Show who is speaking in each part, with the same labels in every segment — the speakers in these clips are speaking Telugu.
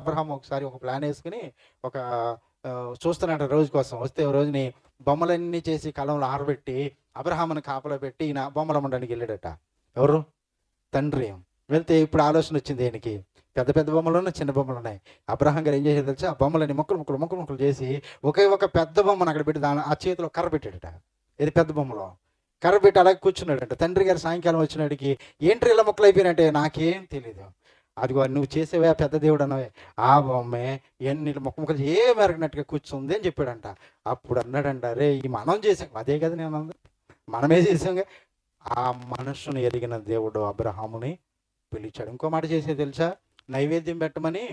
Speaker 1: అబ్రహాం ఒకసారి ఒక ప్లాన్ వేసుకుని ఒక చూస్తున్నాడు రోజు కోసం. వస్తే ఓ రోజుని బొమ్మలన్నీ చేసి కలంలో ఆరబెట్టి అబ్రహాముని కాపలా పెట్టి ఈయన బొమ్మలు అమ్మడానికి వెళ్ళాడట. ఎవరు? తండ్రి. వెళ్తే ఇప్పుడు ఆలోచన వచ్చింది ఈయనకి. పెద్ద పెద్ద బొమ్మలు ఉన్నాయి, చిన్న బొమ్మలు ఉన్నాయి. అబ్రహాం గారు ఏం చేసేది తెలుసా? ఆ బొమ్మలని ముక్కలు చేసి ఒకే ఒక పెద్ద బొమ్మను అక్కడ పెట్టి దాని ఆ చేతిలో కర్ర పెట్టాడట. ఇది పెద్ద బొమ్మలో కర్ర పెట్టి అలాగే కూర్చున్నాడట. తండ్రి గారు సాయంకాలం వచ్చినాడికి ఏంటి ఇలా ముక్కలు అయిపోయినట్టే, నాకేం తెలీదు. అదిగో నువ్వు చేసేవే పెద్ద దేవుడు అన్నవే, ఆ బొమ్మే ఎన్ని ముక్కలు ఏం ఎరగనట్టుగా కూర్చుంది అని చెప్పాడంట. అప్పుడు అన్నాడంట, రే ఈ మనం చేసాం అదే కదా నేను అన్నది, మనమే చేసాంగా. ఆ మనస్సును ఎరిగిన దేవుడు అబ్రహాముని పిలిచాడు. ఇంకో మాట చేసేది తెలుసా? నైవేద్యం పెట్టమని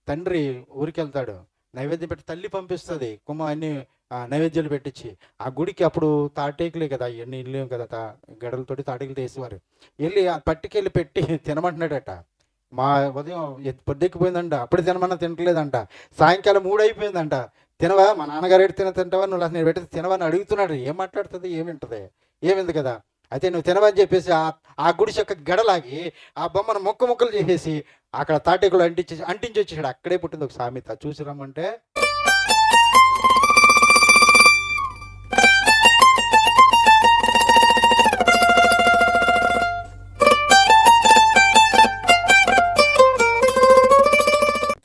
Speaker 1: తండ్రి ఊరికి వెళ్తాడు, నైవేద్యం పెట్టి తల్లి పంపిస్తుంది అన్ని నైవేద్యాలు పెట్టించి. ఆ గుడికి అప్పుడు తాటేకులే కదా, ఎన్ని ఇల్లు కదా, గడలతోటి తాటేకులు తీసేవారు. వెళ్ళి ఆ పట్టుకెళ్ళి పెట్టి తినమంటున్నాడట. మా ఉదయం పొద్దెక్కిపోయిందంట, అప్పుడు తినమన్నా తినట్లేదంట. సాయంకాలం 3 అయిపోయిందంట. తినవా, మా నాన్నగారు ఎటు తినవా, నువ్వు అసలు నేను పెట్టి తినవని అడుగుతున్నాడు. ఏం మాట్లాడుతుంది, ఏమింటది, ఏమింది కదా. అయితే నువ్వు తినవని చెప్పేసి ఆ గుడిసి యొక్క గడలాగి ఆ బొమ్మను ముక్కలు చేసేసి అక్కడ తాటేకులు అంటించి వచ్చేసాడు. అక్కడే పుట్టింది ఒక సామెత, చూసి రమ్మంటే.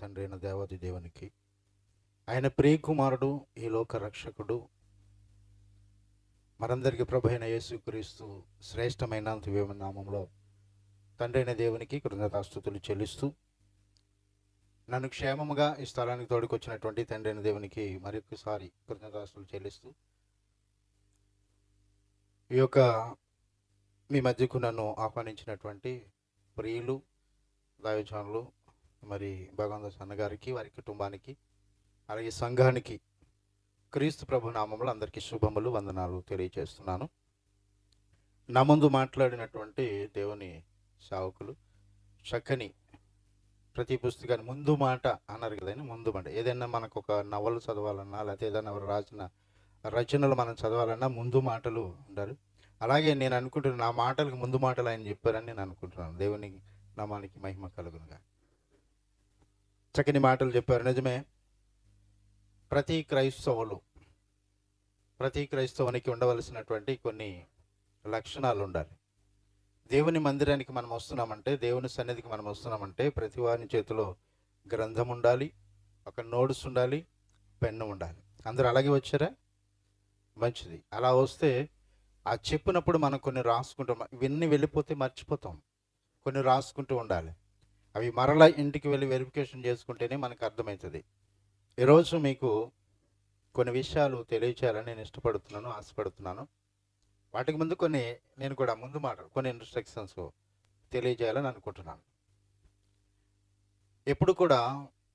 Speaker 1: తండ్రి అయిన దేవాది దేవునికి, ఆయన ప్రియకుమారుడు, ఈ లోక రక్షకుడు, మనందరికీ ప్రభు అయిన యేసుక్రీస్తు శ్రేష్టమైన దివ్యమైన నామంలో తండ్రి అయిన దేవునికి కృతజ్ఞతాస్తుతులు చెల్లిస్తూ, నన్ను క్షేమముగా ఈ స్థలానికి తోడుకొచ్చినటువంటి తండ్రి అయిన దేవునికి మరొకసారి కృతజ్ఞతాస్తుతులు చెల్లిస్తూ, ఈ యొక్క మీ మధ్యకు నన్ను ఆహ్వానించినటువంటి ప్రియులు, దైవజనులు, మరి భగవంత అన్నగారికి, వారి కుటుంబానికి, అలాగే సంఘానికి క్రీస్తు ప్రభు నామంలో అందరికీ శుభములు, వందనాలు తెలియజేస్తున్నాను. నా ముందు మాట్లాడినటువంటి దేవుని సేవకులు చక్కని ప్రతి పుస్తకాన్ని ముందు మాట అన్నారు కదండి. ముందు మాట ఏదైనా మనకు ఒక నవలు చదవాలన్నా, లేకపోతే ఏదైనా ఎవరు రాసిన రచనలు మనం చదవాలన్నా ముందు మాటలు ఉంటారు. అలాగే నేను అనుకుంటున్నాను, నా మాటలకు ముందు మాటలు ఆయన చెప్పారని నేను అనుకుంటున్నాను. దేవుని నామానికి మహిమ కలుగునుగా. చక్కని మాటలు చెప్పారు, నిజమే. ప్రతి క్రైస్తవునికి ఉండవలసినటువంటి కొన్ని లక్షణాలు ఉండాలి. దేవుని మందిరానికి మనం వస్తున్నామంటే, దేవుని సన్నిధికి మనం వస్తున్నామంటే ప్రతి వారి చేతిలో గ్రంథం ఉండాలి, ఒక నోట్స్ ఉండాలి, పెన్ను ఉండాలి. అందరూ అలాగే వచ్చారా? మంచిది. అలా వస్తే ఆ చెప్పినప్పుడు మనం కొన్ని రాసుకుంటాం. ఇవన్నీ వెళ్ళిపోతే మర్చిపోతాం. కొన్ని రాసుకుంటూ ఉండాలి. అవి మరలా ఇంటికి వెళ్ళి వెరిఫికేషన్ చేసుకుంటేనే మనకు అర్థమవుతుంది. ఈరోజు మీకు కొన్ని విషయాలు తెలియచేయాలని నేను ఇష్టపడుతున్నాను, ఆశపడుతున్నాను. వాటికి ముందు నేను కూడా ముందు మాటలు కొన్ని ఇన్స్ట్రక్షన్స్ తెలియజేయాలని అనుకుంటున్నాను. ఎప్పుడు కూడా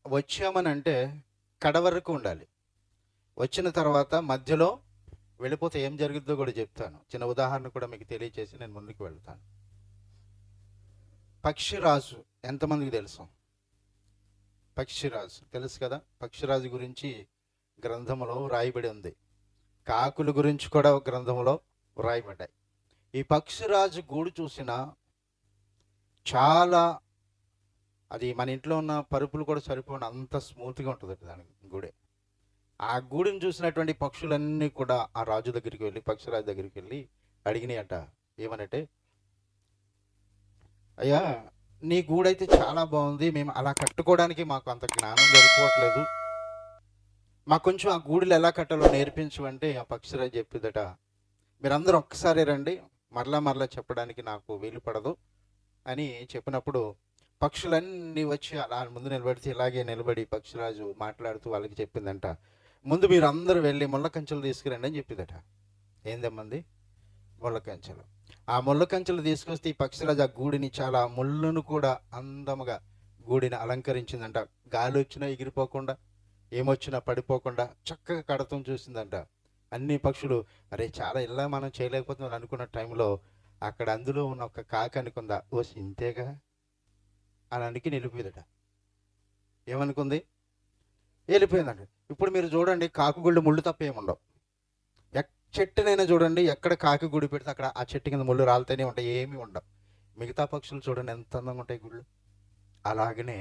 Speaker 1: వచ్చామని అంటే కడ వరకు ఉండాలి. వచ్చిన తర్వాత మధ్యలో వెళ్ళిపోతే ఏం జరుగుతుందో కూడా చెప్తాను. చిన్న ఉదాహరణ కూడా మీకు తెలియచేసి నేను ముందుకు వెళ్తాను. పక్షిరాజు ఎంతమందికి తెలుసు? పక్షిరాజు తెలుసు కదా. పక్షిరాజు గురించి గ్రంథంలో రాయబడి ఉంది. కాకుల గురించి కూడా గ్రంథంలో రాయబడ్డాయి. ఈ పక్షిరాజు గూడు చూసిన చాలా, అది మన ఇంట్లో ఉన్న పరుపులు కూడా సరిపోయిన అంత స్మూత్గా ఉంటుంది దాని గూడే. ఆ గూడుని చూసినటువంటి పక్షులన్నీ కూడా ఆ రాజు దగ్గరికి వెళ్ళి, పక్షిరాజు దగ్గరికి వెళ్ళి అడిగినాయట. ఏమనంటే, అయ్యా నీ గూడైతే చాలా బాగుంది, మేము అలా కట్టుకోవడానికి మాకు అంత జ్ఞానం సరిపోవట్లేదు, మాకు కొంచెం ఆ గూడులు ఎలా కట్టాలో నేర్పించు అంటే ఆ పక్షిరాజు చెప్పిందట, మీరందరూ ఒక్కసారి రండి, మరలా చెప్పడానికి నాకు వీలు పడదు అని చెప్పినప్పుడు పక్షులన్నీ వచ్చి అలా ముందు నిలబడితే ఇలాగే నిలబడి పక్షిరాజు మాట్లాడుతూ వాళ్ళకి చెప్పిందంట, ముందు మీరు అందరూ వెళ్ళి ముళ్ళ కంచెలు తీసుకురండి అని చెప్పిందట. ఏందమ్మంది? ముళ్ళ కంచెలు. ఆ ముళ్ళ కంచెలు తీసుకొస్తే ఈ పక్షిరాజు ఆ గూడిని చాలా ముళ్ళను కూడా అందముగా గూడిని అలంకరించిందంట. గాలి వచ్చినా ఎగిరిపోకుండా, ఏమొచ్చినా పడిపోకుండా చక్కగా కడతం చూసిందంట. అన్ని పక్షులు అరే చాలా ఇలా మనం చేయలేకపోతున్నాం అనుకున్న టైంలో అక్కడ అందులో ఉన్న ఒక కాకి అనుకుందా, ఓ ఇంతేగా అని అనికి నిలిపోయిందట. ఏమనుకుంది? వెళ్ళిపోయిందండి. ఇప్పుడు మీరు చూడండి, కాకుగుళ్ళు ముళ్ళు తప్ప ఏముండవు. చెట్టునైనా చూడండి, ఎక్కడ కాకి గుడి పెడితే అక్కడ ఆ చెట్టు కింద ముళ్ళు రాలుతూనే ఉంటాయి, ఏమీ ఉండవు. మిగతా పక్షులు చూడండి ఎంత అందంగా ఉంటాయి గుళ్ళు. అలాగనే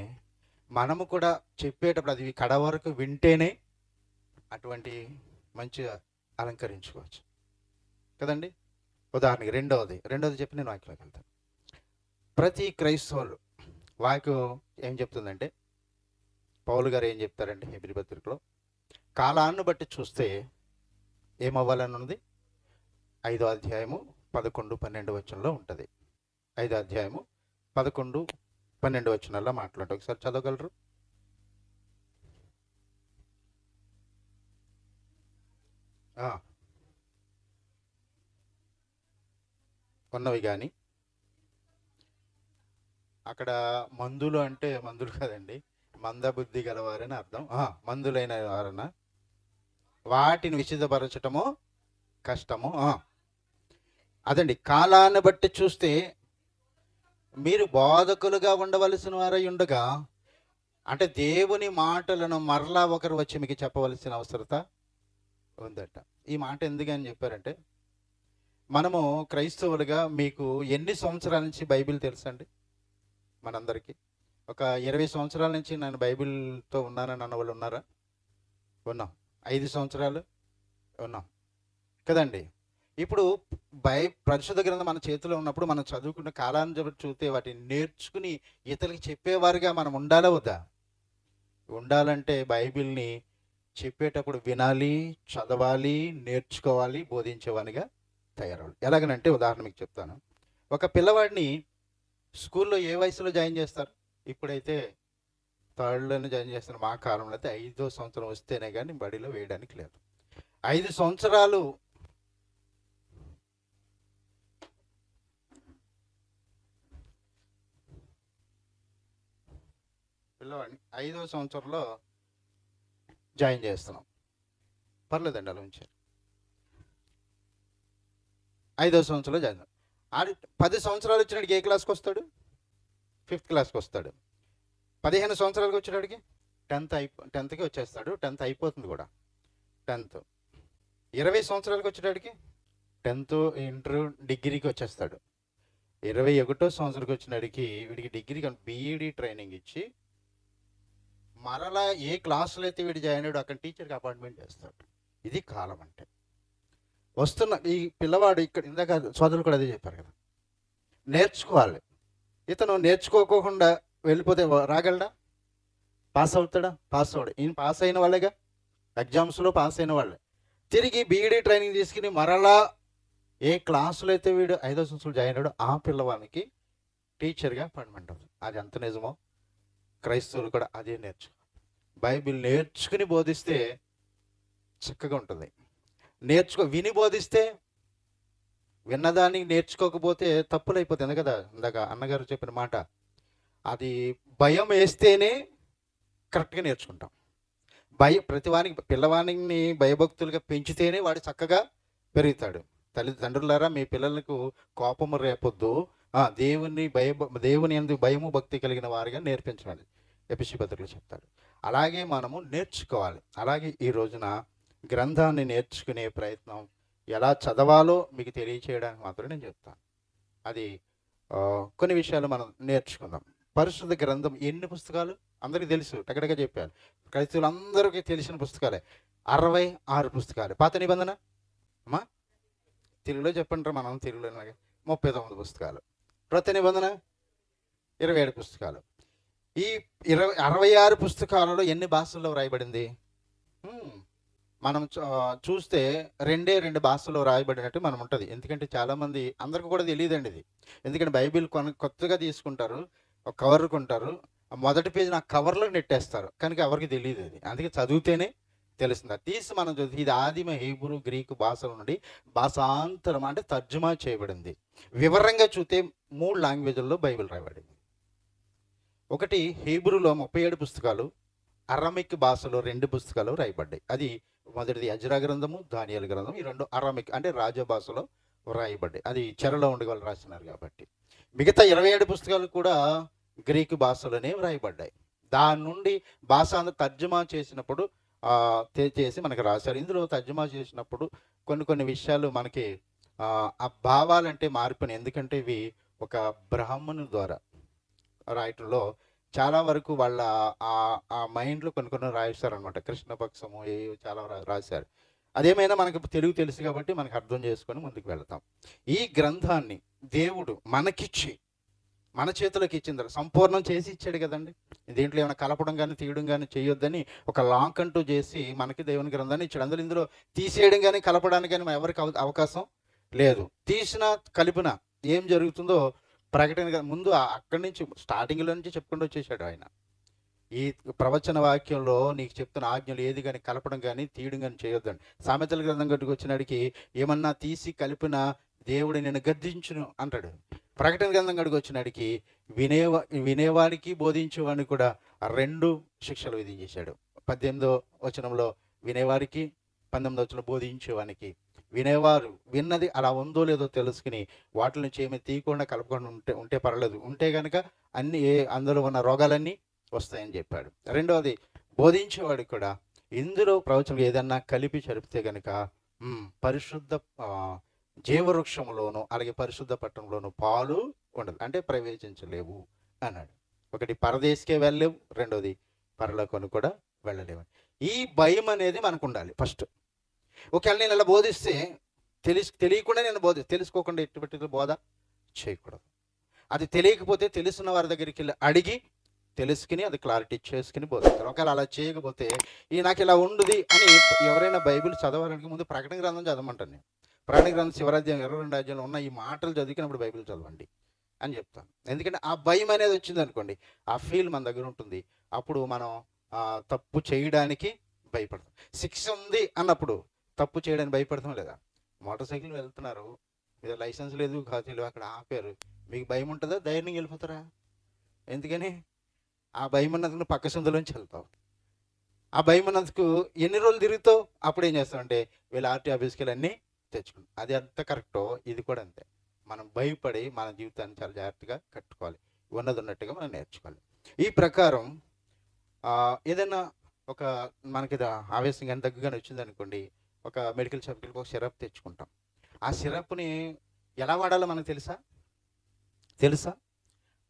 Speaker 1: మనము కూడా చెప్పేటప్పుడు అది కడ వరకు వింటేనే అటువంటి మంచిగా అలంకరించుకోవచ్చు కదండి. ఉదాహరణకి రెండవది చెప్పి నేను వాక్యంలోకి వెళ్తాను. ప్రతి క్రైస్తవులు వాక్యం ఏం చెప్తుందంటే, పౌలు గారు ఏం చెప్తారంటే హెబ్రీ పత్రికలో, కాలాన్ని బట్టి చూస్తే ఏమవ్వాలని ఉంది. 5వ అధ్యాయము 11, 12 వచనంలో ఉంటుంది. 5వ అధ్యాయము 11, 12 వచనాల్లో మాట్లాడు. ఒకసారి చదవగలరు? ఉన్నవి కానీ అక్కడ మందులు అంటే మందులు కాదండి, మందబుద్ధి గలవారని అర్థం. మందులైన వారన వాటిని విశుద్ధపరచటము కష్టము. అదండి, కాలాన్ని బట్టి చూస్తే మీరు బోధకులుగా ఉండవలసిన వారై ఉండగా, అంటే దేవుని మాటలను మరలా ఒకరు వచ్చి మీకు చెప్పవలసిన అవసరత ఉందట. ఈ మాట ఎందుకని చెప్పారంటే, మనము క్రైస్తవులుగా మీకు ఎన్ని సంవత్సరాల నుంచి బైబిల్ తెలుసండి? మనందరికీ ఒక 20 సంవత్సరాల నుంచి నేను బైబిల్తో ఉన్నానని అన్న వాళ్ళు ఉన్నారా? ఉన్నాం. 5 సంవత్సరాలు ఉన్నాం కదండి. ఇప్పుడు పరిశుద్ధ గ్రంథం మన చేతిలో ఉన్నప్పుడు మనం చదువుకున్న కాలాన్ని చూస్తే వాటిని నేర్చుకుని ఇతరులకి చెప్పేవారుగా మనం ఉండాలా వద్దా? ఉండాలంటే బైబిల్ని చెప్పేటప్పుడు వినాలి, చదవాలి, నేర్చుకోవాలి, బోధించేవానిగా తయారవ్వాలి. ఎలాగనంటే ఉదాహరణ మీకు చెప్తాను. ఒక పిల్లవాడిని స్కూల్లో ఏ వయసులో జాయిన్ చేస్తారు? ఇప్పుడైతే 3ర్డ్లోనే జాయిన్ చేస్తారు. మా కాలంలో అయితే 5వ సంవత్సరం వస్తేనే కానీ బడిలో వేయడానికి లేదు. 5 సంవత్సరాలు పిల్లవాడిని 5వ సంవత్సరంలో జాయిన్ చేస్తున్నాం. పర్లేదండి, అలా ఉంచారు. 5వ సంవత్సరంలో జాయిన్. 10 సంవత్సరాలు వచ్చినాడికి ఏ క్లాస్కి వస్తాడు? 5th క్లాస్కి వస్తాడు. 15 సంవత్సరాలకు వచ్చేటాడికి 10థ్కి వచ్చేస్తాడు. 10th అయిపోతుంది కూడా. 10th 20 సంవత్సరాలకు వచ్చేటాడికి 10th, ఇంటర్, డిగ్రీకి వచ్చేస్తాడు. 21వ సంవత్సరానికి వచ్చినాడికి వీడికి డిగ్రీ కానీ బీఈడి ట్రైనింగ్ ఇచ్చి మరలా ఏ క్లాసులో అయితే వీడు జాయిన్ అయ్యాడు అక్కడ టీచర్కి అపాయింట్మెంట్ చేస్తాడు. ఇది కాలం అంటే. వస్తున్న ఈ పిల్లవాడు ఇక్కడ ఇందాక సోదరులు కూడా అదే చెప్పారు కదా, నేర్చుకోవాలి. ఇతను నేర్చుకోకుండా వెళ్ళిపోతే రాగలడా? పాస్ అవుతాడా? పాస్ అవడు. ఈయన పాస్ అయిన వాళ్ళేగా, ఎగ్జామ్స్లో పాస్ అయిన వాళ్ళే. తిరిగి బీఈడీ ట్రైనింగ్ తీసుకుని మరలా ఏ క్లాసులో అయితే వీడు 5వ సంవత్సరం జాయిన్ అయ్యాడో ఆ పిల్లవానికి టీచర్గా అపాయింట్మెంట్ అవుతుంది. అది ఎంత నిజమో క్రైస్తవులు కూడా అదే బైబిల్ నేర్చుకుని బోధిస్తే చక్కగా ఉంటుంది. విని బోధిస్తే, విన్నదాన్ని నేర్చుకోకపోతే తప్పులు అయిపోతుంది కదా. ఇందాక అన్నగారు చెప్పిన మాట, అది భయం వేస్తేనే కరెక్ట్గా నేర్చుకుంటాం. ప్రతివానికి పిల్లవానికి భయభక్తులుగా పెంచితేనే వాడు చక్కగా పెరుగుతాడు. తల్లిదండ్రులారా, మీ పిల్లలకు కోపము రేపొద్దు, దేవుని యందు భయము భక్తి కలిగిన వారిగా నేర్పించండి, ఎఫెసీ పత్రికలో చెప్తాడు. అలాగే మనము నేర్చుకోవాలి. అలాగే ఈ రోజున గ్రంథాన్ని నేర్చుకునే ప్రయత్నం ఎలా చదవాలో మీకు తెలియచేయడానికి మాత్రమే నేను చెప్తాను. అది కొన్ని విషయాలు మనం నేర్చుకుందాం. పరిశుద్ధ గ్రంథం ఎన్ని పుస్తకాలు అందరికీ తెలుసు, టగడగా చెప్పారు. క్రైస్తవులందరికీ తెలిసిన పుస్తకాలే 66 పుస్తకాలు. పాత నిబంధన అమ్మా తెలుగులో చెప్పండి, మనం తెలుగులో 39 పుస్తకాలు. క్రొత్త నిబంధన 27 పుస్తకాలు. ఈ 66 పుస్తకాలలో ఎన్ని భాషల్లో రాయబడింది? మనం చూస్తే 2 భాషల్లో రాయబడినట్టు మనం ఉంటుంది. ఎందుకంటే చాలామంది అందరికీ కూడా తెలియదండి ఇది. ఎందుకంటే బైబిల్ కొత్తగా తీసుకుంటారు, ఒక కవర్ కొంటారు, మొదటి పేజీ నాకు కవర్లో నెట్టేస్తారు, కనుక ఎవరికి తెలియదు ఇది. అందుకే చదివితేనే తెలుస్తుంది. అది తీసి మనం చదివి ఇది ఆదిమ హీబ్రూ గ్రీకు భాషల నుండి భాషాంతరం అంటే తర్జుమా చేయబడింది. వివరంగా చూస్తే 3 లాంగ్వేజ్ల్లో బైబిల్ రాయబడింది. ఒకటి హీబ్రూలో 37 పుస్తకాలు, అరమిక్ భాషలో 2 పుస్తకాలు రాయబడ్డాయి. అది మొదటిది ఎజ్రా గ్రంథము, దానియేలు గ్రంథం. ఈ 2 అరమిక్ అంటే రాజభాషలో రాయబడ్డాయి. అది చెరలో ఉండి వాళ్ళు రాసినారు కాబట్టి. మిగతా 27 పుస్తకాలు కూడా గ్రీకు భాషలోనే రాయబడ్డాయి. దాని నుండి భాష తర్జుమా చేసినప్పుడు చేసి మనకు రాశారు. ఇందులో తర్జుమా చేసినప్పుడు కొన్ని విషయాలు మనకి ఆ భావాలంటే మారిపోయినాయి. ఎందుకంటే ఇవి ఒక బ్రాహ్మణుల ద్వారా రాయటంలో చాలా వరకు వాళ్ళ ఆ ఆ మైండ్లో కొన్ని కొన్ని రాయిస్తారనమాట. కృష్ణపక్షము ఏ చాలా రాశారు. అదేమైనా మనకు తెలుగు తెలుసు కాబట్టి మనకు అర్థం చేసుకొని ముందుకు వెళ్తాం. ఈ గ్రంథాన్ని దేవుడు మనకిచ్చి మన చేతులకు ఇచ్చిన తర్వాత సంపూర్ణం చేసి ఇచ్చాడు కదండి. దీంట్లో ఏమైనా కలపడం కానీ తీయడం కానీ చేయొద్దని ఒక లాంక్ అంటూ చేసి మనకి దేవుని గ్రంథాన్ని ఇచ్చాడు. అందులో ఇందులో తీసేయడం కానీ కలపడానికి కానీ ఎవరికి అవకాశం లేదు. తీసినా కలిపినా ఏం జరుగుతుందో ప్రకటన ముందు అక్కడి నుంచి స్టార్టింగ్లో నుంచి చెప్పుకుంటూ వచ్చేసాడు ఆయన. ఈ ప్రవచన వాక్యంలో నీకు చెప్తున్న ఆజ్ఞలు ఏది కానీ కలపడం కానీ తీయడం కానీ చేయొద్దండి. సామెతల గ్రంథం గట్టుకు వచ్చినాడికి ఏమన్నా తీసి కలిపిన దేవుడు నేను గద్దించును అంటాడు. ప్రకటన గ్రంథం గడుకు వచ్చినాడికి వినేవాడికి బోధించేవాడిని కూడా 2 శిక్షలు విధించేశాడు. 18వ వచనంలో వినేవారికి, 19వ వచనంలో బోధించేవానికి. వినేవారు విన్నది అలా ఉందో లేదో తెలుసుకుని వాటి నుంచి ఏమి తీయకుండా కలపకుండా ఉంటే పర్లేదు. ఉంటే కనుక అందులో ఉన్న రోగాలన్నీ వస్తాయని చెప్పాడు. రెండవది బోధించేవాడు కూడా ఇందులో ప్రవచనం ఏదన్నా కలిపి చరిపితే కనుక పరిశుద్ధ జీవవృక్షములోను అలాగే పరిశుద్ధ పట్టణంలోను పాలు ఉండదు, అంటే ప్రవేశించలేవు అన్నాడు. ఒకటి పరదేశికే వెళ్ళలేవు, రెండోది పరలోకానికి కూడా వెళ్ళలేవు. ఈ భయం అనేది మనకు ఉండాలి ఫస్ట్. ఒకవేళ నేను ఇలా బోధిస్తే తెలియకుండా నేను తెలుసుకోకుండా ఎటువంటి బోధ చేయకూడదు. అది తెలియకపోతే తెలుసున్న వారి దగ్గరికి వెళ్ళి అడిగి తెలుసుకుని అది క్లారిటీ చేసుకుని బోధిస్తారు. ఒకవేళ అలా చేయకపోతే నాకు ఇలా ఉండుది అని ఎవరైనా బైబిల్ చదవాలని ముందు ప్రకటన గ్రంథం చదవమంటాను నేను. ప్రకటన గ్రంథం శివరాజ్యం 22 అధ్యాయంలో ఉన్న ఈ మాటలు చదివినప్పుడు బైబిల్ చదవండి అని చెప్తాను. ఎందుకంటే ఆ భయం అనేది వచ్చింది అనుకోండి, ఆ ఫీల్ మన దగ్గర ఉంటుంది. అప్పుడు మనం తప్పు చేయడానికి భయపడతాం. శిక్ష ఉంది అన్నప్పుడు తప్పు చేయడానికి భయపడతాం లేదా? మోటార్ సైకిల్ వెళ్తున్నారు, మీద లైసెన్స్ లేదు, కాదు, అక్కడ ఆపారు, మీకు భయం ఉంటుందా? ధైర్యంగా వెళ్ళిపోతారా? ఎందుకని? ఆ భయం ఉన్నందుకు పక్క సందులోంచి వెళ్తావు. ఆ భయం ఉన్నందుకు ఎన్ని రోజులు తిరుగుతావు? అప్పుడు ఏం చేస్తామంటే వీళ్ళు ఆర్టీ ఆఫీస్కి వెళ్ళి అన్నీ తెచ్చుకుంటాం. అది ఎంత కరెక్టో ఇది కూడా అంతే. మనం భయపడి మన జీవితాన్ని చాలా జాగ్రత్తగా కట్టుకోవాలి. ఉన్నది ఉన్నట్టుగా మనం నేర్చుకోవాలి. ఈ ప్రకారం ఏదైనా ఒక మనకి ఆవేశం కానీ దగ్గరగానే వచ్చింది అనుకోండి, ఒక మెడికల్ షాప్కి ఒక సిరప్ తెచ్చుకుంటాం. ఆ సిరప్ని ఎలా వాడాలో మనకు తెలుసా?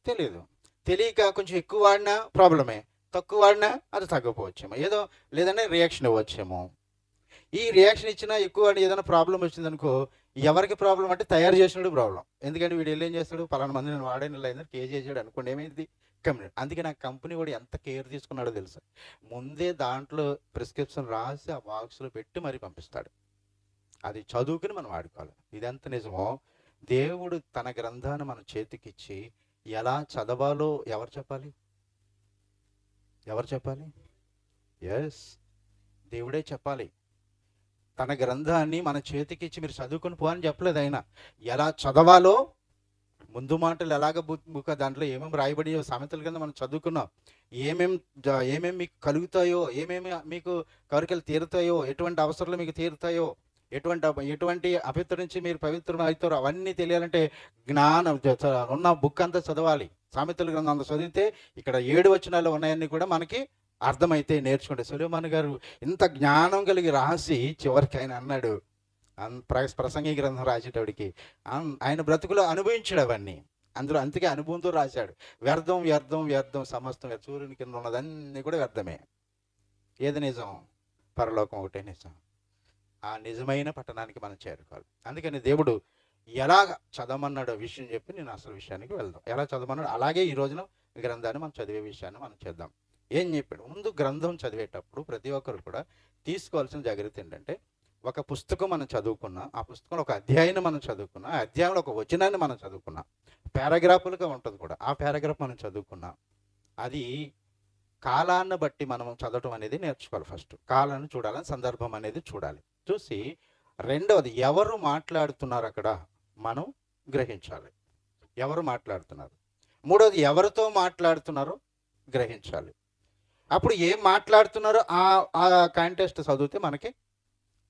Speaker 1: తెలియదు. తెలియక కొంచెం ఎక్కువ వాడినా ప్రాబ్లమే, తక్కువ వాడినా అది తగ్గకపోవచ్చేమో, ఏదో లేదంటే రియాక్షన్ ఇవ్వచ్చేమో. ఈ రియాక్షన్ ఇచ్చినా ఎక్కువ వాడి ఏదైనా ప్రాబ్లం వచ్చిందనుకో, ఎవరికి ప్రాబ్లం అంటే తయారు చేసినాడు ప్రాబ్లం. ఎందుకంటే వీడు ఏం చేస్తాడు, పలానా మంది నేను వాడేది లేదని కేర్ చేసాడు అనుకోండి, ఏమైంది? కంపెనీ. అందుకే నా కంపెనీ కూడా ఎంత కేర్ తీసుకున్నాడో తెలుసు. ముందే దాంట్లో ప్రిస్క్రిప్షన్ రాసి ఆ బాక్స్లో పెట్టి మరీ పంపిస్తాడు. అది చదువుకుని మనం వాడుకోవాలి. ఇదెంత నిజమో దేవుడు తన గ్రంథాన్ని మన చేతికిచ్చి ఎలా చదవాలో ఎవరు చెప్పాలి? ఎస్, దేవుడే చెప్పాలి. తన గ్రంథాన్ని మన చేతికిచ్చి మీరు చదువుకుని పో అని చెప్పలేదు ఆయన. ఎలా చదవాలో ముందు మాటలు ఎలాగ బుక్ దాంట్లో ఏమేమి రాయబడియో సామెతల కింద మనం చదువుకున్నాం. ఏమేమి మీకు కలుగుతాయో, ఏమేమి మీకు కోరికలు తీరుతాయో, ఎటువంటి అవసరాలు మీకు తీరుతాయో, ఎటువంటి అపవిత్ర నుంచి మీరు పవిత్రం అవుతారో అవన్నీ తెలియాలంటే జ్ఞానం ఉన్న బుక్ అంతా చదవాలి. సామెతల గ్రంథం అంతా చదివితే ఇక్కడ 7 వచనాలు ఉన్నాయన్నీ కూడా మనకి అర్థమైతే నేర్చుకుంటే. సొలొమోను గారు ఇంత జ్ఞానం కలిగి రాసి చివరికి ఆయన అన్నాడు, ప్రసంగి గ్రంథం రాసేటోడికి ఆయన బ్రతుకులో అనుభవించాడు అవన్నీ. అందులో అంతకే అనుభవంతో రాశాడు. వ్యర్థం సమస్తం సూర్యుని కింద ఉన్నదన్నీ కూడా వ్యర్థమే. ఏది నిజం? పరలోకం ఒకటే నిజం. ఆ నిజమైన పట్టణానికి మనం చేరుకోవాలి. అందుకని దేవుడు ఎలా చదవమన్నాడో విషయం చెప్పి నేను అసలు విషయానికి వెళ్దాం. ఎలా చదవమన్నాడు అలాగే ఈ రోజున గ్రంథాన్ని మనం చదివే విషయాన్ని మనం చేద్దాం. ఏం చెప్పాడు? ముందు గ్రంథం చదివేటప్పుడు ప్రతి ఒక్కరు కూడా తీసుకోవాల్సిన జాగ్రత్త ఏంటంటే, ఒక పుస్తకం మనం చదువుకున్నా, ఆ పుస్తకంలో ఒక అధ్యాయాన్ని మనం చదువుకున్నా, ఆ అధ్యాయంలో ఒక వచనాన్ని మనం చదువుకున్నా, పారాగ్రాఫులుగా ఉంటుంది కూడా, ఆ పారాగ్రాఫ్ మనం చదువుకున్నా, అది కాలాన్ని బట్టి మనం చదవటం అనేది నేర్చుకోవాలి. ఫస్ట్ కాలాన్ని చూడాలని, సందర్భం అనేది చూడాలి. చూసి రెండవది ఎవరు మాట్లాడుతున్నారు అక్కడ మనం గ్రహించాలి. ఎవరు మాట్లాడుతున్నారు. మూడవది ఎవరితో మాట్లాడుతున్నారో గ్రహించాలి. అప్పుడు ఏం మాట్లాడుతున్నారో ఆ కాంటెక్స్ట్ చదివితే మనకి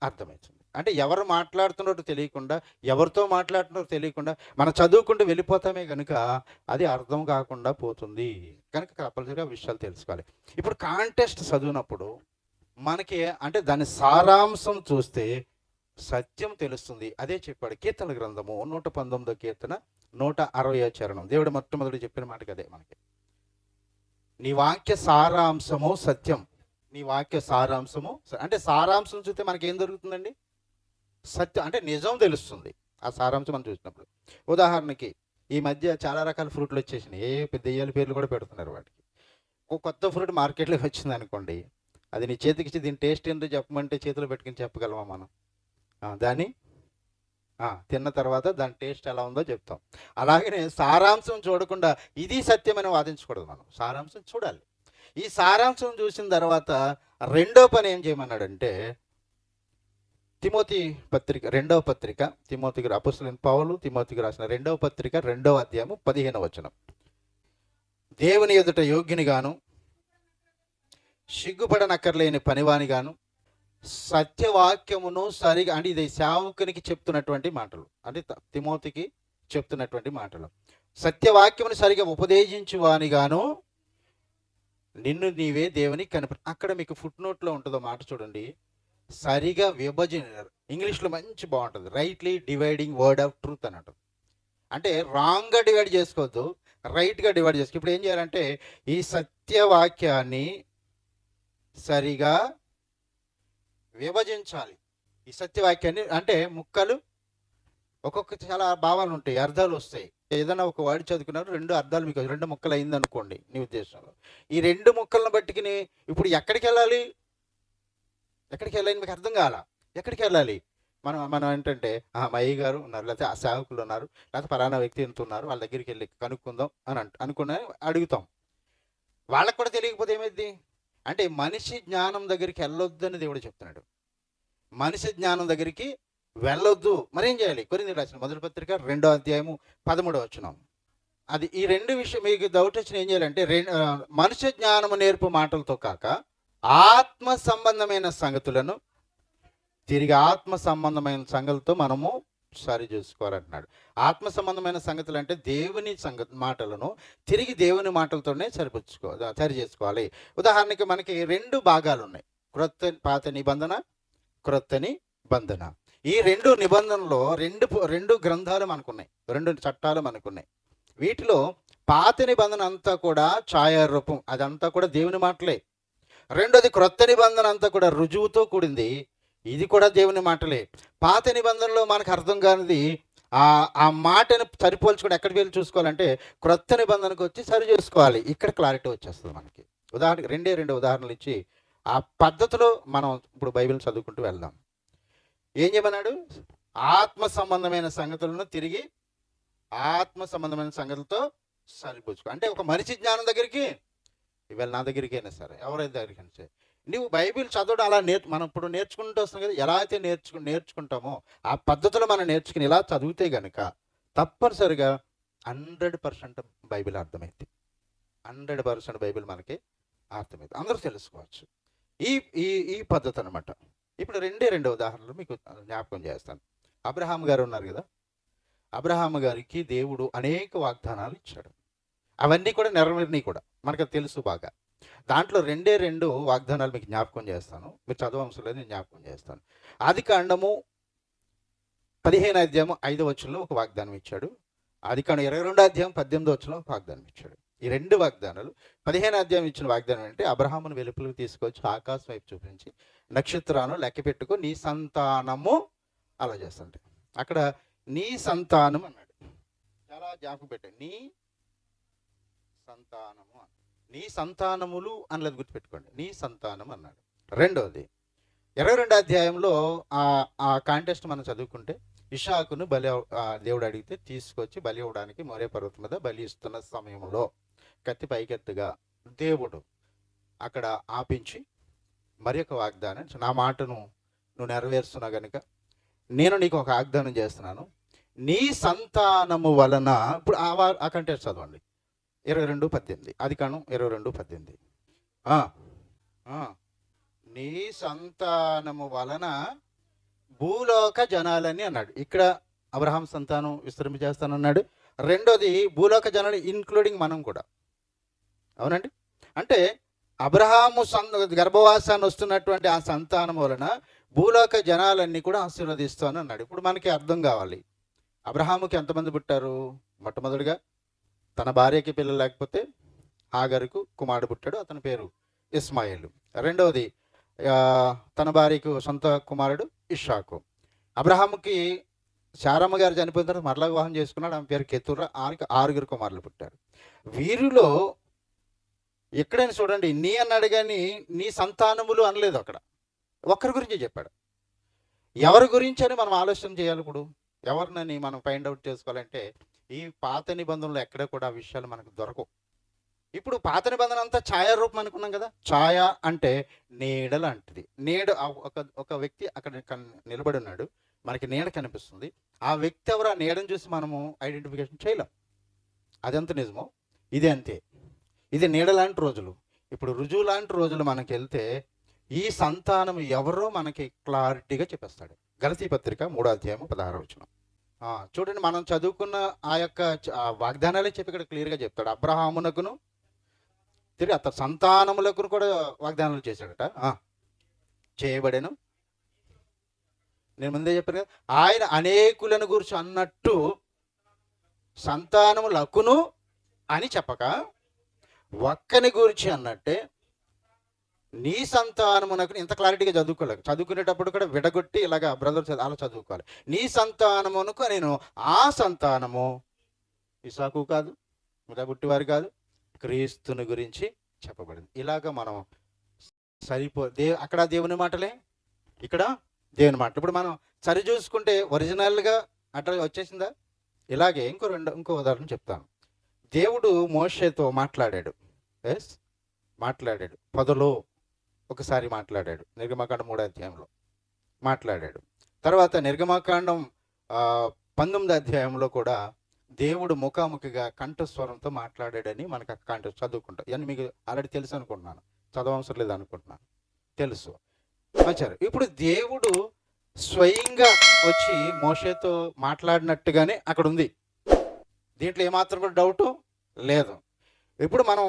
Speaker 1: అర్థమవుతుంది. అంటే ఎవరు మాట్లాడుతున్నారో తెలియకుండా, ఎవరితో మాట్లాడుతున్నారో తెలియకుండా మనం చదువుకుంటూ వెళ్ళిపోతామే కనుక అది అర్థం కాకుండా పోతుంది. కనుక కంపల్సరీగా విషయాలు తెలుసుకోవాలి. ఇప్పుడు కాంటెక్స్ట్ చదివినప్పుడు మనకి అంటే దాని సారాంశం చూస్తే సత్యం తెలుస్తుంది. అదే చెప్పాడు కీర్తన గ్రంథము 119వ కీర్తన 160వ చరణం. దేవుడు మొట్టమొదటి చెప్పిన మాటకి అదే మనకి. నీ వాక్య సారాంశము సత్యం. నీ వాక్య సారాంశము అంటే సారాంశం చూస్తే మనకి ఏం దొరుకుతుందండి? సత్యం అంటే నిజం తెలుస్తుంది ఆ సారాంశం మనం చూసినప్పుడు. ఉదాహరణకి ఈ మధ్య చాలా రకాల ఫ్రూట్లు వచ్చేసినాయి. దెయ్యాల పేర్లు కూడా పెడుతున్నారు వాటికి. ఒక కొత్త ఫ్రూట్ మార్కెట్లోకి వచ్చింది అనుకోండి, అది నీ చేతికిచ్చి దీని టేస్ట్ ఏంటో చెప్పమంటే చేతిలో పెట్టుకుని చెప్పగలమా మనం? దాన్ని తిన్న తర్వాత దాని టేస్ట్ ఎలా ఉందో చెప్తాం. అలాగనే సారాంశం చూడకుండా ఇది సత్యమని వాదించకూడదు. మనం సారాంశం చూడాలి. ఈ సారాంశం చూసిన తర్వాత రెండో పని ఏం చేయమన్నాడంటే, తిమోతి పత్రిక 2వ పత్రిక, తిమోతికి అపోస్తలుడైన పౌలు తిమోతికి రాసిన 2వ పత్రిక 2వ అధ్యాయము 15వ వచనం. దేవుని ఎదుట యోగ్యునిగాను సిగ్గుపడనక్కర్లేని పనివానిగాను సత్యవాక్యమును సరిగా, అంటే ఇది సేవకునికి చెప్తున్నటువంటి మాటలు, అంటే తిమోతికి చెప్తున్నటువంటి మాటలు. సత్యవాక్యమును సరిగా ఉపదేశించువానిగాను నిన్ను నీవే దేవుని అక్కడ మీకు ఫుట్ నోట్లో ఉంటుందో మాట చూడండి. సరిగా విభజన, ఇంగ్లీష్లో మంచి బాగుంటుంది, rightly dividing word of truth అని అంటుంది. అంటే రాంగ్గా డివైడ్ చేసుకోవద్దు, రైట్గా డివైడ్ చేసుకో. ఇప్పుడు ఏం చేయాలంటే ఈ సత్యవాక్యాన్ని సరిగా విభజించాలి. ఈ సత్యవాక్యాన్ని అంటే ముక్కలు, ఒక్కొక్క చాలా భావాలు ఉంటాయి, అర్థాలు వస్తాయి. ఏదైనా ఒక వర్డ్ చదువుకున్నారు, 2 అర్థాలు మీకు 2 ముక్కలు అయింది అనుకోండి నీ ఉద్దేశంలో. ఈ 2 ముక్కలను బట్టికి ఇప్పుడు ఎక్కడికి వెళ్ళాలి మీకు అర్థం కావాలా? ఎక్కడికి వెళ్ళాలి? మనం ఏంటంటే మా అయ్య గారు ఉన్నారు, లేకపోతే ఆ సేవకులు ఉన్నారు, లేకపోతే పలానా వ్యక్తి ఎంత ఉన్నారు, వాళ్ళ దగ్గరికి వెళ్ళి కనుక్కుందాం అని అనుకుని అడుగుతాం. వాళ్ళకు కూడా తెలియకపోతే ఏమైంది అంటే మనిషి జ్ఞానం దగ్గరికి వెళ్ళొద్దని దేవుడు చెప్తున్నాడు. మనిషి జ్ఞానం దగ్గరికి వెళ్ళొద్దు. మరేం చేయాలి? కొరింథీయులకు రాసిన మొదటి పత్రిక 2వ అధ్యాయము 13వ వచనం. అది ఈ 2 విషయం మీకు డౌట్ వచ్చిన ఏం చేయాలంటే, మనుష్య జ్ఞానము నేర్పు మాటలతో కాక ఆత్మ సంబంధమైన సంగతులను తిరిగి ఆత్మ సంబంధమైన సంగతులతో మనము సరి చేసుకోవాలంటున్నాడు. ఆత్మ సంబంధమైన సంగతులు అంటే దేవుని మాటలను తిరిగి దేవుని మాటలతోనే సరి చేసుకోవాలి. ఉదాహరణకి మనకి 2 భాగాలు ఉన్నాయి, పాత నిబంధన, క్రొత్త నిబంధన. ఈ 2 నిబంధనలో 2 గ్రంథాలు మనకున్నాయి, 2 చట్టాలు మనకున్నాయి. వీటిలో పాత నిబంధన అంతా కూడా ఛాయారూపం, అదంతా కూడా దేవుని మాటలే. రెండోది క్రొత్త నిబంధన అంతా కూడా రుజువుతో కూడింది, ఇది కూడా దేవుని మాటలే. పాత నిబంధనలో మనకు అర్థం కానిది ఆ మాటను సరిపోల్చుకొని ఎక్కడికి వెళ్ళి చూసుకోవాలంటే క్రొత్త నిబంధనకు వచ్చి సరి చేసుకోవాలి. ఇక్కడ క్లారిటీ వచ్చేస్తుంది మనకి. ఉదాహరణకి 2 ఉదాహరణలు ఇచ్చి ఆ పద్ధతిలో మనం ఇప్పుడు బైబిల్ చదువుకుంటూ వెళ్దాం. ఏం చేయమన్నాడు? ఆత్మ సంబంధమైన సంగతులను తిరిగి ఆత్మ సంబంధమైన సంగతులతో సరిపోల్చుకో. అంటే ఒక మనిషి జ్ఞానం దగ్గరికి, ఇవాళ నా దగ్గరికి అయినా సరే, ఎవరైనా దగ్గరికి అయినా సరే, నువ్వు బైబిల్ చదవడం అలా మనం ఇప్పుడు నేర్చుకుంటూ వస్తాం కదా, ఎలా అయితే నేర్చుకుంటామో ఆ పద్ధతిలో మనం నేర్చుకుని ఇలా చదివితే కనుక తప్పనిసరిగా 100% బైబిల్ అర్థమైంది. 100% బైబిల్ మనకి అర్థమైంది, అందరూ తెలుసుకోవచ్చు. ఈ ఈ ఈ పద్ధతి అనమాట. ఇప్పుడు 2 ఉదాహరణలు మీకు జ్ఞాపకం చేస్తాను. అబ్రహాం గారు ఉన్నారు కదా, అబ్రహాం గారికి దేవుడు అనేక వాగ్దానాలు ఇచ్చాడు. అవన్నీ కూడా నెరవేరినాయి కూడా, మనకు తెలుసు బాగా. దాంట్లో 2 వాగ్దానాలు మీకు జ్ఞాపకం చేస్తాను. మీరు చదవవసరం లేదు, నేను జ్ఞాపకం చేస్తాను. ఆదికాండము 15వ అధ్యాయం 5వ వచనంలో ఒక వాగ్దానం ఇచ్చాడు. ఆదికాండం 22వ అధ్యాయం 18వ వచనంలో ఒక వాగ్దానం ఇచ్చాడు. ఈ 2 వాగ్దానాలు, 15వ అధ్యాయం ఇచ్చిన వాగ్దానం అంటే అబ్రహామును వెలుపలికి తీసుకొచ్చి ఆకాశం వైపు చూపించి నక్షత్రాలను లెక్క పెట్టుకో నీ సంతానము అలా చేస్తుంటే, అక్కడ నీ సంతానం అన్నాడు. చాలా జ్ఞాపకం పెట్టాడు, నీ సంతానము అన్నాడు. నీ సంతానములు అనలేదు, గుర్తుపెట్టుకోండి, నీ సంతానం అన్నాడు. రెండవది 22వ అధ్యాయంలో ఆ కాంటెస్ట్ మనం చదువుకుంటే ఇషాకును దేవుడు అడిగితే తీసుకొచ్చి బలి ఇవ్వడానికి మోరే పర్వతం మీద బలి ఇస్తున్న సమయంలో కత్తి పైకెత్తుగా దేవుడు అక్కడ ఆపించి మరి ఒక వాగ్దానం, నా మాటను నువ్వు నెరవేరుస్తున్నా కనుక నేను నీకు ఒక వాగ్దానం చేస్తున్నాను, నీ సంతానము వలన. ఇప్పుడు ఆ కంటెస్ట్ చదవండి, 22:18, ఆదికాండం 22:18. నీ సంతానము వలన భూలోక జనాలని అన్నాడు. ఇక్కడ అబ్రహాం సంతానం విస్తరింపజేస్తానన్నాడు. రెండోది భూలోక జనాలు ఇన్క్లూడింగ్ మనం కూడా, అవునండి. అంటే అబ్రహాము గర్భవాసాన్ని వస్తున్నటువంటి ఆ సంతానం వలన భూలోక జనాలన్నీ కూడా ఆశీర్వదిస్తాను అన్నాడు. ఇప్పుడు మనకి అర్థం కావాలి, అబ్రహాముకి ఎంతమంది పుట్టారు? మొట్టమొదటిగా తన భార్యకి పిల్లలు లేకపోతే హాగరుకు కుమారుడు పుట్టాడు, అతని పేరు ఇస్మాయిలు. రెండవది తన భార్యకు సొంత కుమారుడు ఇషాకు. అబ్రహాముకి శారమ్మ గారు చనిపోయిన తర్వాత మరలా వివాహం చేసుకున్నాడు, ఆమె పేరు కెతుర. ఆరుగురు కుమారులు పుట్టారు. వీరిలో ఎక్కడైనా చూడండి, నీ అన్నాడు కానీ నీ సంతానములు అనలేదు. అక్కడ ఒక్కరి గురించి చెప్పాడు. ఎవరి గురించి అని మనం ఆలోచన చేయాలి. ఇప్పుడు ఎవరినని మనం ఫైండ్ అవుట్ చేసుకోవాలంటే ఈ పాత నిబంధనలు ఎక్కడ కూడా ఆ విషయాలు మనకు దొరకవు. ఇప్పుడు పాత నిబంధన అంతా ఛాయారూపం అనుకున్నాం కదా. ఛాయ అంటే నీడ లాంటిది. నీడ ఒక వ్యక్తి అక్కడ నిలబడి ఉన్నాడు, మనకి నీడ కనిపిస్తుంది. ఆ వ్యక్తి ఎవరు, ఆ నీడను చూసి మనము ఐడెంటిఫికేషన్ చేయలేం. అదంత నిజమో ఇది అంతే. ఇది నీడ లాంటి రోజులు. ఇప్పుడు రుజువు లాంటి రోజులు మనకి వెళ్తే ఈ సంతానం ఎవరో మనకి క్లారిటీగా చెప్పేస్తాడు. గలతీ పత్రిక 3:16. చూడండి, మనం చదువుకున్న ఆ యొక్క వాగ్దానాలే చెప్పి ఇక్కడ క్లియర్గా చెప్తాడు. అబ్రహామునకును తిరిగి అతని సంతానములకు కూడా వాగ్దానాలు చేశాడట. చేయబడేను. నేను ముందే చెప్పాను కదా, ఆయన అనేకులను గురించి అన్నట్టు సంతానములకును అని చెప్పక ఒక్కని గురించి అన్నట్టే నీ సంతానమునకు. ఇంత క్లారిటీగా చదువుకోలేదు. చదువుకునేటప్పుడు కూడా విడగొట్టి ఇలాగా బ్రదర్స్ అలా చదువుకోవాలి. నీ సంతానమునకు నేను ఆ సంతానము ఇసాకు కాదు, ఇలా పుట్టివారు కాదు, క్రీస్తుని గురించి చెప్పబడింది. ఇలాగ మనం అక్కడ దేవుని మాటలే, ఇక్కడ దేవుని మాట. ఇప్పుడు మనం సరి చూసుకుంటే ఒరిజినల్గా అట్లా వచ్చేసిందా? ఇలాగే ఇంకో ఉదాహరణ చెప్తాను. దేవుడు మోషేతో మాట్లాడాడు. మాట్లాడాడు. పొదలో ఒకసారి మాట్లాడాడు. నిర్గమకాండం 3 మాట్లాడాడు. తర్వాత నిర్గమకాండం 19 కూడా దేవుడు ముఖాముఖిగా కంఠస్వరంతో మాట్లాడాడని మనకు అక్కడ చదువుకుంటాం. ఇవన్నీ మీకు ఆల్రెడీ తెలుసు అనుకుంటున్నాను, చదవవసరం లేదు అనుకుంటున్నాను, తెలుసు. వచ్చారు. ఇప్పుడు దేవుడు స్వయంగా వచ్చి మోషేతో మాట్లాడినట్టుగానే అక్కడ ఉంది. దీంట్లో ఏమాత్రం కూడా డౌటు లేదు. ఇప్పుడు మనం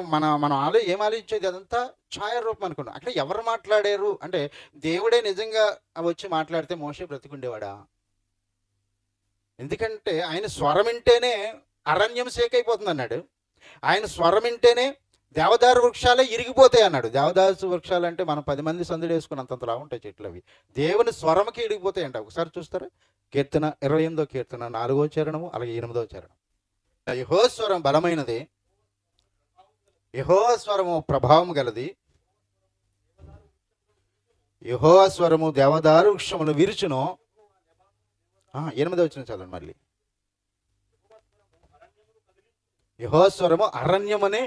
Speaker 1: ఏం ఆలోచించేది అదంతా ఛాయారూపం అనుకున్నాం. అక్కడ ఎవరు మాట్లాడారు అంటే దేవుడే నిజంగా వచ్చి మాట్లాడితే మోషే బ్రతికుండేవాడా? ఎందుకంటే ఆయన స్వరం వింటేనే అరణ్యం సేకైపోతుంది అన్నాడు. ఆయన స్వరం వింటేనే దేవదారు వృక్షాలే ఇరిగిపోతాయి అన్నాడు. దేవదారు వృక్షాలు అంటే మనం 10 మంది సందులు వేసుకున్నంతలా ఉంటాయి చెట్లు. అవి దేవుని స్వరంకి ఇరిగిపోతాయి అంట. ఒకసారి చూస్తారా, కీర్తన 28వ కీర్తన 4వ చరణము, అలాగే 8వ చరణం. యెహోవా స్వరం బలమైనది, యెహోవా స్వరము ప్రభావం గలది, యెహోవా స్వరము దేవదారు వృక్షములు విరుచును. 8వ వచనం చదవండి మళ్ళీ. యెహోవా స్వరము అరణ్యమనే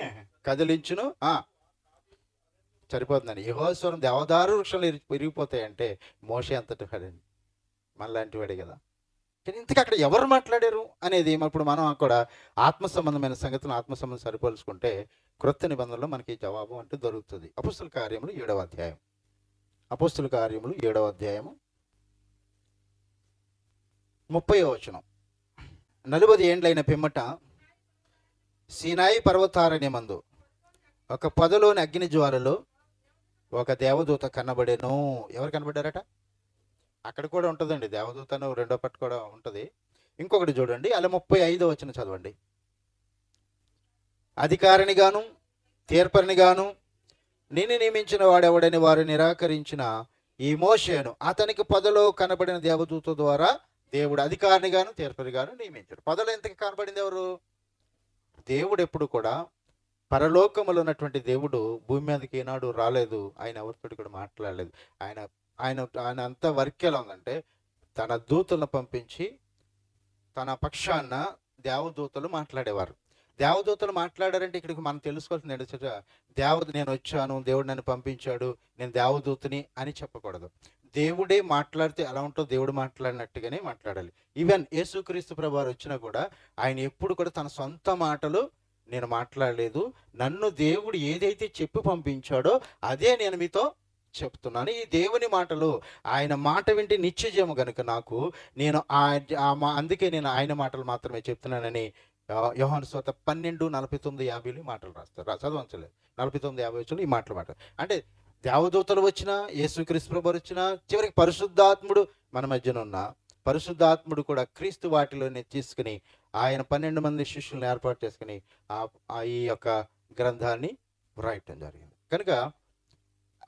Speaker 1: కదిలించును. సరిపోతుందండి. యెహోవా స్వరం దేవదారు వృక్షాలు విరిగిపోతాయి అంటే మోషే అంతటి వాడండి, మనలాంటి వాడే కదా. కానీ ఇంతకు అక్కడ ఎవరు మాట్లాడారు అనేది ఇప్పుడు మనం కూడా ఆత్మ సంబంధమైన సంగతులు ఆత్మ సంబంధం సరిపోల్చుకుంటే క్రొత్త నిబంధనలో మనకి జవాబు అంటే దొరుకుతుంది. అపోస్తుల కార్యములు 7వ అధ్యాయం. అపోస్తుల కార్యములు 7వ అధ్యాయము 30వ వచనం. 40 ఏండ్లైన పిమ్మట సీనాయి పర్వతారణ్యమందు ఒక పొదలోని అగ్ని జ్వాలలో ఒక దేవదూత కనబడేను. ఎవరు కనబడ్డారట? అక్కడ కూడా ఉంటుందండి దేవదూతను, రెండో పట్టు కూడా ఉంటుంది. ఇంకొకటి చూడండి, అలా 35వ వచనం చదవండి. అధికారిని గాను తీర్పరిని గాను నిన్ను నియమించిన వాడెవడని వారు నిరాకరించిన ఈ మోషేను అతనికి పొదలో కనబడిన దేవదూత ద్వారా దేవుడు అధికారిని గాను తీర్పరి గాను నియమించాడు. పొదలో ఎంతకి కనబడింది ఎవరు? దేవుడు ఎప్పుడు కూడా పరలోకములో ఉన్నటువంటి దేవుడు భూమి మీదకి ఏనాడు రాలేదు. ఆయన ఎవరితో కూడా మాట్లాడలేదు. ఆయన ఆయన ఆయన అంతా వర్క్ ఎలా ఉందంటే తన దూతలను పంపించి తన పక్షాన దేవదూతలు మాట్లాడేవారు. దేవదూతలు మాట్లాడారంటే ఇక్కడికి మనం తెలుసుకోవాల్సింది ఏంటంటే నేను వచ్చాను, దేవుడు నన్ను పంపించాడు, నేను దేవదూతని అని చెప్పకూడదు. దేవుడే మాట్లాడితే ఎలా ఉంటుందో దేవుడు మాట్లాడినట్టుగానే మాట్లాడాలి. ఈవెన్ యేసుక్రీస్తు ప్రభువారు వచ్చినా కూడా ఆయన ఎప్పుడు కూడా తన సొంత మాటలు నేను మాట్లాడలేదు, నన్ను దేవుడు ఏదైతే చెప్పి పంపించాడో అదే నేను మీతో చెప్తున్నాను. ఈ దేవుని మాటలు, ఆయన మాట వింటే నిత్యజీవము కనుక నాకు నేను అందుకే నేను ఆయన మాటలు మాత్రమే చెప్తున్నానని యోహాను సువార్త 12:49-50 మాటలు రాస్తారు. చదవంచలేదు 49:50 ఈ మాటలు అంటే దేవదూతలు వచ్చినా, యేసుక్రీస్తు ప్రభువారు వచ్చినా, చివరికి పరిశుద్ధాత్ముడు మన మధ్యన ఉన్న పరిశుద్ధాత్ముడు కూడా క్రీస్తు వాటిలోనే తీసుకుని ఆయన 12 మంది శిష్యులను ఏర్పాటు చేసుకుని ఈ యొక్క గ్రంథాన్ని వ్రాయటం జరిగింది. కనుక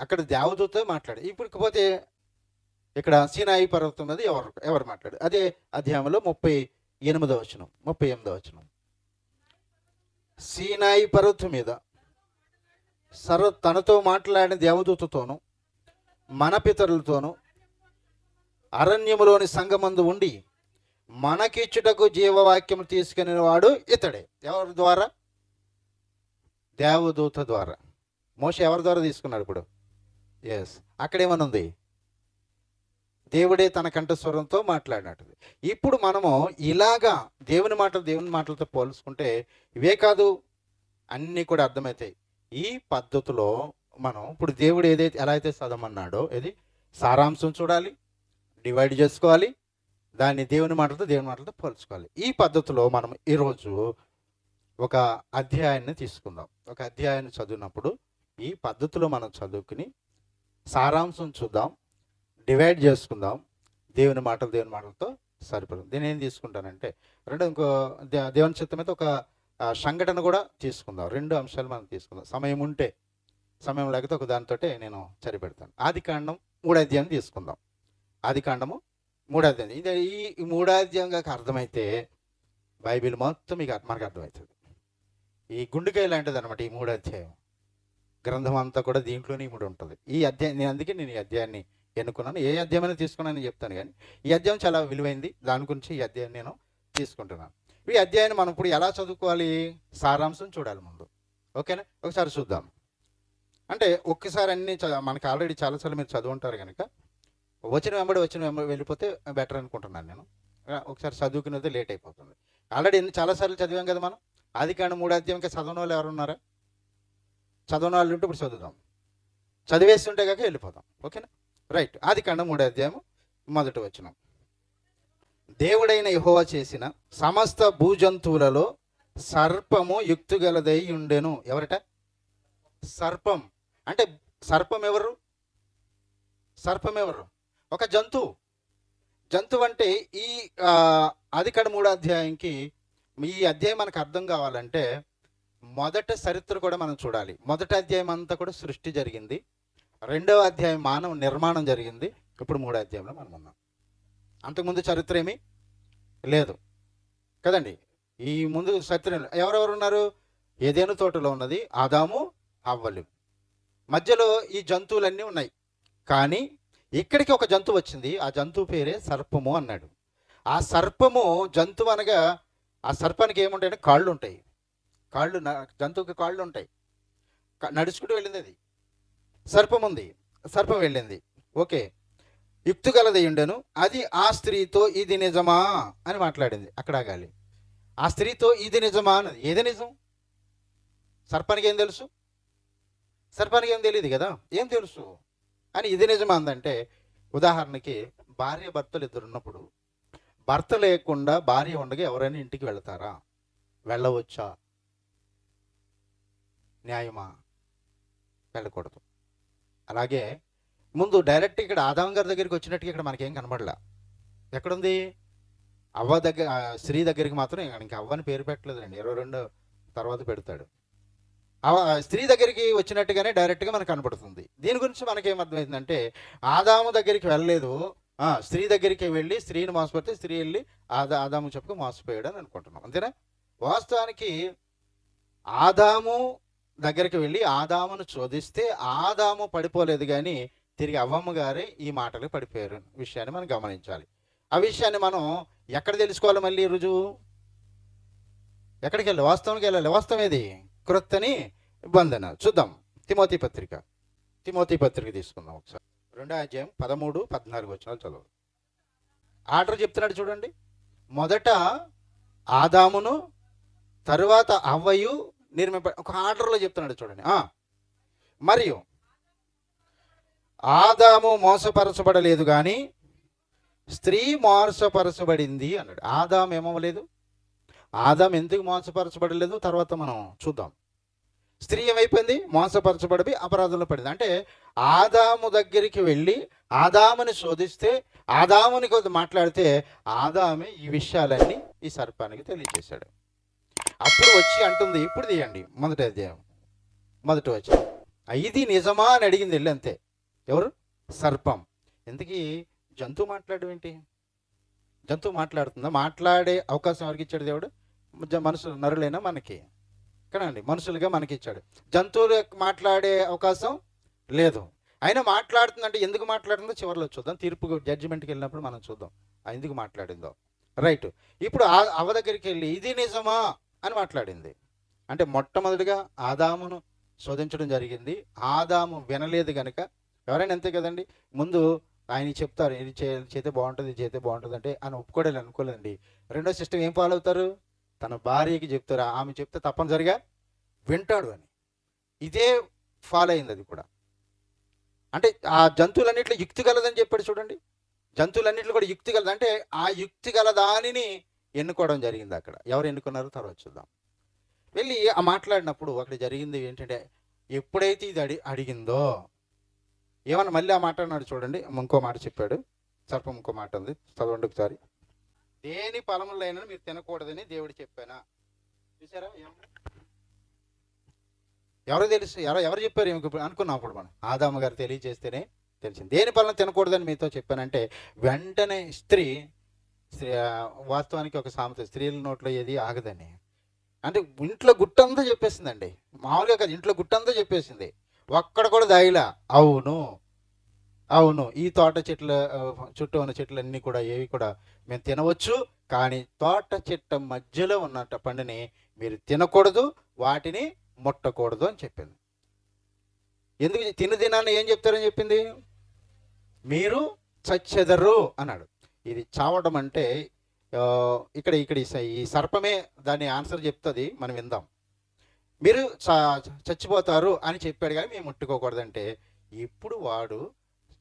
Speaker 1: అక్కడ దేవదూత మాట్లాడు. ఇప్పుడు పోతే ఇక్కడ సీనాయి పర్వతం మీద ఎవరు మాట్లాడు? అదే అధ్యాయంలో 38వ వచనం. సీనాయి పర్వతం మీద తనతో మాట్లాడిన దేవదూతతోనూ మన పితరులతోనూ అరణ్యములోని సంగమందు ఉండి మనకిచ్చుటకు జీవవాక్యం తీసుకునే వాడు ఇతడే. ఎవరి ద్వారా? దేవదూత ద్వారా. మోషే ఎవరి ద్వారా తీసుకున్నాడు ఇప్పుడు? ఎస్, అక్కడేమనుంది? దేవుడే తన కంఠస్వరంతో మాట్లాడినట్టు. ఇప్పుడు మనము ఇలాగా దేవుని మాటలతో పోల్చుకుంటే ఇవే కాదు, అన్నీ కూడా అర్థమవుతాయి. ఈ పద్ధతిలో మనం ఇప్పుడు దేవుడు ఎలా అయితే చదవమన్నాడో ఇది సారాంశం చూడాలి, డివైడ్ చేసుకోవాలి, దాన్ని దేవుని మాటలతో పోల్చుకోవాలి. ఈ పద్ధతిలో మనం ఈరోజు ఒక అధ్యాయాన్ని తీసుకుందాం. ఒక అధ్యాయాన్ని చదివినప్పుడు ఈ పద్ధతిలో మనం చదువుకుని సారాంశం చూద్దాం, డివైడ్ చేసుకుందాం. దేవుని మాటలతో సరిపడుతుంది. నేను ఏం తీసుకుంటానంటే ఇంకో దేవుని చిత్తం అయితే ఒక సంఘటన కూడా తీసుకుందాం. 2 అంశాలు మనం తీసుకుందాం. సమయం లేకపోతే ఒక దానితో నేను సరిపెడతాను. ఆదికాండం 3వ అధ్యాయం తీసుకుందాం. ఆదికాండము 3వ అధ్యాయం. ఇది ఈ 3వ అధ్యాయంగా అర్థమైతే బైబిల్ మొత్తం మనకు అర్థమవుతుంది. ఈ గుండెకాయ లాంటిది అనమాట ఈ 3వ అధ్యాయం. గ్రంథం అంతా కూడా దీంట్లోనే ఇముడి ఉంటుంది. ఈ అధ్యాయం అందుకే నేను ఈ అధ్యాయాన్ని ఎన్నుకున్నాను. ఏ అధ్యాయమైనా తీసుకున్నానని చెప్తాను, కానీ ఈ అధ్యాయం చాలా విలువైంది. దాని గురించి ఈ అధ్యాయాన్ని నేను తీసుకుంటున్నాను. ఈ అధ్యాయాన్ని మనం ఇప్పుడు ఎలా చదువుకోవాలి? సారాంశం చూడాలి ముందు. ఓకేనా? ఒకసారి చూద్దాం. అంటే ఒక్కసారి అన్ని మనకి ఆల్రెడీ చాలాసార్లు మీరు చదువుంటారు కనుక వచ్చిన వెంబడి వెళ్ళిపోతే బెటర్ అనుకుంటున్నాను నేను. ఒకసారి చదువుకునేది లేట్ అయిపోతుంది. ఆల్రెడీ చాలాసార్లు చదివాం కదా మనం. ఆదికాండం 3వ అధ్యాయంకి చదవని వాళ్ళు ఎవరు ఉన్నారా? చదవని వాళ్ళు ఉంటే ఇప్పుడు చదువుదాం. చదివేస్తుంటే కాక వెళ్ళిపోదాం. ఓకేనా? రైట్. ఆదికాండం 3వ అధ్యాయం 1వ వచనం. దేవుడైన యెహోవా చేసిన సమస్త భూజంతువులలో సర్పము యుక్తిగలదై ఉండెను. ఎవరట? సర్పం. అంటే సర్పం ఎవరు? ఒక జంతువు. అంటే ఈ ఆదికాండం 3వ అధ్యాయంకి ఈ అధ్యాయం మనకు అర్థం కావాలంటే మొదట చరిత్ర కూడా మనం చూడాలి. మొదటి అధ్యాయం అంతా కూడా సృష్టి జరిగింది. 2వ అధ్యాయం మానవ నిర్మాణం జరిగింది. ఇప్పుడు 3వ అధ్యాయంలో మనం ఉన్నాం. అంతకుముందు చరిత్ర ఏమీ లేదు కదండి. ఈ ముందు చరిత్ర ఎవరెవరు ఉన్నారు? ఏదెను తోటలో ఉన్నది ఆదాము, హవ్వలు. మధ్యలో ఈ జంతువులన్నీ ఉన్నాయి. కానీ ఇక్కడికి ఒక జంతువు వచ్చింది. ఆ జంతువు పేరే సర్పము అన్నాడు. ఆ సర్పము జంతువు అనగా ఆ సర్పానికి ఏముంటాయంటే కాళ్ళు ఉంటాయి. జంతువుకి కాళ్ళు ఉంటాయి. నడుచుకుంటూ వెళ్ళింది అది. సర్పం వెళ్ళింది. ఓకే. యుక్తిగలది ఉండెను. అది ఆ స్త్రీతో ఇది నిజమా అని మాట్లాడింది. అక్కడ ఆగాలి. ఆ స్త్రీతో ఇది నిజమా అన్నది. ఏది నిజం? సర్పానికి ఏం తెలుసు? సర్పానికి ఏం తెలియదు కదా. ఏం తెలుసు అని ఇది నిజమా అందంటే, ఉదాహరణకి భార్య భర్తలు ఇద్దరు ఉన్నప్పుడు భర్త లేకుండా భార్య ఉండగా ఎవరైనా ఇంటికి వెళతారా? వెళ్ళవచ్చా? న్యాయమా? వెళ్ళకూడదు. అలాగే ముందు డైరెక్ట్ ఇక్కడ ఆదాం గారి దగ్గరికి వచ్చినట్టుగా ఇక్కడ మనకేం కనబడలా. ఎక్కడుంది? అవ్వ దగ్గర, స్త్రీ దగ్గరికి మాత్రం ఇంకా అవ్వని పేరు పెట్టలేదండి. 22 తర్వాత పెడతాడు. స్త్రీ దగ్గరికి వచ్చినట్టుగానే డైరెక్ట్గా మనకు కనపడుతుంది. దీని గురించి మనకేమర్థమైందంటే ఆదాము దగ్గరికి వెళ్ళలేదు, స్త్రీ దగ్గరికి వెళ్ళి స్త్రీని మోసపోతే స్త్రీ వెళ్ళి ఆదాము చెప్పుకు మోసపోయాడు అని అనుకుంటున్నాం. అంతేనా? వాస్తవానికి ఆదాము దగ్గరికి వెళ్ళి ఆదామును చోదిస్తే ఆదాము పడిపోలేదు, కానీ తిరిగి అవ్వమ్మ గారే ఈ మాటలు పడిపోయారు విషయాన్ని మనం గమనించాలి. ఆ విషయాన్ని మనం ఎక్కడ తెలుసుకోవాలి? మళ్ళీ రుజువు ఎక్కడికి వెళ్ళి? వాస్తవానికి వెళ్ళాలి. వాస్తవం ఏది? క్రొత్తని బంధన. చూద్దాం. తిమోతి పత్రిక తీసుకుందాం ఒకసారి. 2వ అధ్యాయం 13, 14 వచనాలు చదువు. ఆర్డర్ చెప్తున్నాడు చూడండి. మొదట ఆదామును, తరువాత అవ్వయు ఒక ఆర్డర్లో చెప్తున్నాడు చూడండి. మరియు ఆదాము మోసపరచబడలేదు కానీ స్త్రీ మోసపరచబడింది అన్నాడు. ఆదాము ఏమవ్వలేదు. ఆదాము ఎందుకు మోసపరచబడలేదు తర్వాత మనం చూద్దాం. స్త్రీ ఏమైపోయింది? మోసపరచబడి అపరాధంలో పడింది. అంటే ఆదాము దగ్గరికి వెళ్ళి ఆదాముని శోధిస్తే, ఆదాముని కొద్ది మాట్లాడితే ఆదామే ఈ విషయాలన్నీ ఈ సర్పానికి తెలియజేశాడు. అప్పుడు వచ్చి అంటుంది, ఇప్పుడు తీయండి మొదటి అధ్యాయం మొదటి వచనం. ఇది నిజమా అని అడిగింది వెళ్ళి, అంతే. ఎవరు? సర్పం. ఎందుకీ జంతువు మాట్లాడడం ఏంటి? జంతువు మాట్లాడుతుందా? మాట్లాడే అవకాశం ఎవరికి ఇచ్చాడు దేవుడు? మనుషులు, నరులైనా మనకి కదండి, మనుషులుగా మనకి ఇచ్చాడు. జంతువులు మాట్లాడే అవకాశం లేదు. అయినా మాట్లాడుతుందంటే ఎందుకు మాట్లాడుతుందో చివరిలో చూద్దాం. తీర్పు జడ్జిమెంట్కి వెళ్ళినప్పుడు మనం చూద్దాం ఎందుకు మాట్లాడిందో. రైట్. ఇప్పుడు అవ్వ దగ్గరికి వెళ్ళి ఇది నిజమా అని మాట్లాడింది. అంటే మొట్టమొదటిగా ఆదామును శోధించడం జరిగింది. ఆదాము వినలేదు కనుక, ఎవరైనా అంతే కదండి, ముందు ఆయన చెప్తారు ఇది చేస్తే బాగుంటుంది, ఇది చేస్తే బాగుంటుంది అంటే ఆయన ఒప్పుకోవడానికి అనుకోలేదండి. రెండో సిస్టమ్ ఏం ఫాలో అవుతారు? తన భార్యకి చెప్తారు, ఆమె చెప్తే తప్పనిసరిగా వింటాడు అని. ఇదే ఫాలో అయింది అది కూడా. అంటే ఆ జంతువులన్నింటిలో యుక్తి గలదని చెప్పాడు చూడండి. జంతువులన్నింటిలో కూడా యుక్తి గలదు. అంటే ఆ యుక్తి గల దానిని ఎన్నుకోవడం జరిగింది. అక్కడ ఎవరు ఎన్నుకున్నారో తర్వాత చూద్దాం. వెళ్ళి ఆ మాట్లాడినప్పుడు అక్కడ జరిగింది ఏంటంటే, ఎప్పుడైతే ఇది అడిగిందో ఏమన్నా మళ్ళీ ఆ మాట అన్నాడు చూడండి. ఇంకో మాట చెప్పాడు సర్పం. ఇంకో మాట ఉంది, చదవండి ఒకసారి. దేని ఫలములైనా మీరు తినకూడదని దేవుడు చెప్పానా? చూసారా? ఎవరు తెలుసు, ఎవరు చెప్పారు అనుకున్నాం. అప్పుడు మనం ఆదాము గారు తెలియజేస్తేనే తెలిసింది. దేని ఫలం తినకూడదని మీతో చెప్పానంటే వెంటనే స్త్రీ వాస్తవానికి ఒక సామెత, స్త్రీల నోట్లో ఏది ఆగదని. అంటే ఇంట్లో గుట్టంతా చెప్పేసిందండి. మామూలుగా కాదు, ఇంట్లో గుట్టంతా చెప్పేసింది. ఒక్కడ కూడా దాయిలా. అవును అవును, ఈ తోట చెట్ల చుట్టూ ఉన్న చెట్లన్నీ కూడా ఏవి కూడా మేము తినవచ్చు, కానీ తోట చెట్ల మధ్యలో ఉన్న పండుని మీరు తినకూడదు, వాటిని ముట్టకూడదు అని చెప్పింది. ఎందుకు తినాన్ని ఏం చెప్తారని చెప్పింది? మీరు చచ్చెదరు అన్నాడు. ఇది చావడం అంటే ఇక్కడ ఈ సర్పమే దాని ఆన్సర్ చెప్తుంది, మనం విందాం. మీరు చచ్చిపోతారు అని చెప్పాడు కానీ మేము ముట్టుకోకూడదంటే, ఇప్పుడు వాడు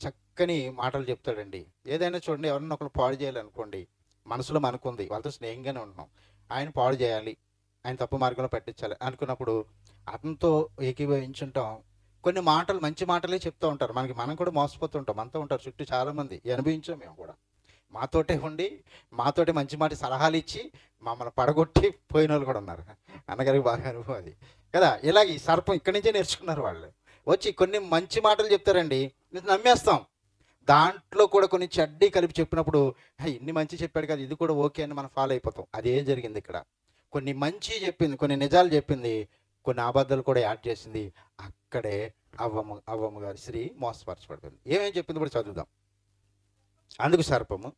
Speaker 1: చక్కని మాటలు చెప్తాడండి. ఏదైనా చూడండి, ఎవరన్నా ఒకరు పాడు చేయాలనుకోండి, మనసులో మనకుంది, వాళ్ళతో స్నేహంగానే ఉంటున్నాం, ఆయన పాడు చేయాలి, ఆయన తప్పు మార్గంలో పట్టించాలి అనుకున్నప్పుడు అతనితో ఏకీభవించుంటాం. కొన్ని మాటలు, మంచి మాటలే చెప్తూ ఉంటారు మనకి. మనం కూడా మోసపోతూ ఉంటాం. మనతో ఉంటారు చుట్టూ చాలామంది, అనుభవించాం మేము కూడా. మాతోటే ఉండి మాతోటే మంచి మాట సలహాలు ఇచ్చి మమ్మల్ని పడగొట్టి పోయిన వాళ్ళు కూడా ఉన్నారు. అన్నగారికి బాగా అనుభవం అది కదా. ఇలాగ ఈ సర్పం ఇక్కడి నుంచే నేర్చుకున్నారు. వాళ్ళు వచ్చి కొన్ని మంచి మాటలు చెప్తారండి, నమ్మేస్తాం. దాంట్లో కూడా కొన్ని చెడ్డీ కలిపి చెప్పినప్పుడు ఇన్ని మంచి చెప్పాడు కదా, ఇది కూడా ఓకే అని మనం ఫాలో అయిపోతాం. అదే జరిగింది ఇక్కడ. కొన్ని మంచి చెప్పింది, కొన్ని నిజాలు చెప్పింది, కొన్ని అబద్ధాలు కూడా యాడ్ చేసింది. అక్కడే అవ్వమ్మ గారి స్త్రీ మోసపరచబడుతుంది. ఏమేం చెప్పింది కూడా చదువుదాం. అందుకు సర్పము,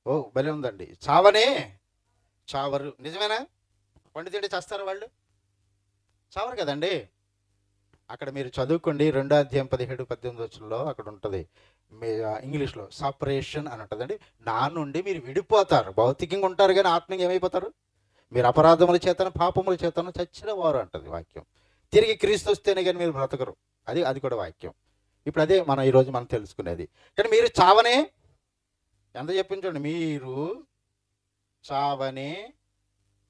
Speaker 1: ఓ భలే ఉందండి, చావనే చావరు. నిజమేనా? పండు తింటే చేస్తారు వాళ్ళు? చావరు కదండి. అక్కడ మీరు చదువుకోండి, 2వ అధ్యాయం 17-18 అక్కడ ఉంటుంది. ఇంగ్లీష్లో సపరేషన్ అని ఉంటుందండి. నా నుండి మీరు విడిపోతారు. భౌతికంగా ఉంటారు కానీ ఆత్మీయంగా ఏమైపోతారు? మీరు అపరాధముల చేతను పాపముల చేతను చచ్చిన వారు అంటుంది వాక్యం. తిరిగి క్రీస్తు వస్తేనే కానీ మీరు బ్రతకరు. అది కూడా వాక్యం. ఇప్పుడు అదే మనం ఈరోజు మనం తెలుసుకునేది. కానీ మీరు చావనే, ఎంత చెప్పించండి, మీరు చావనే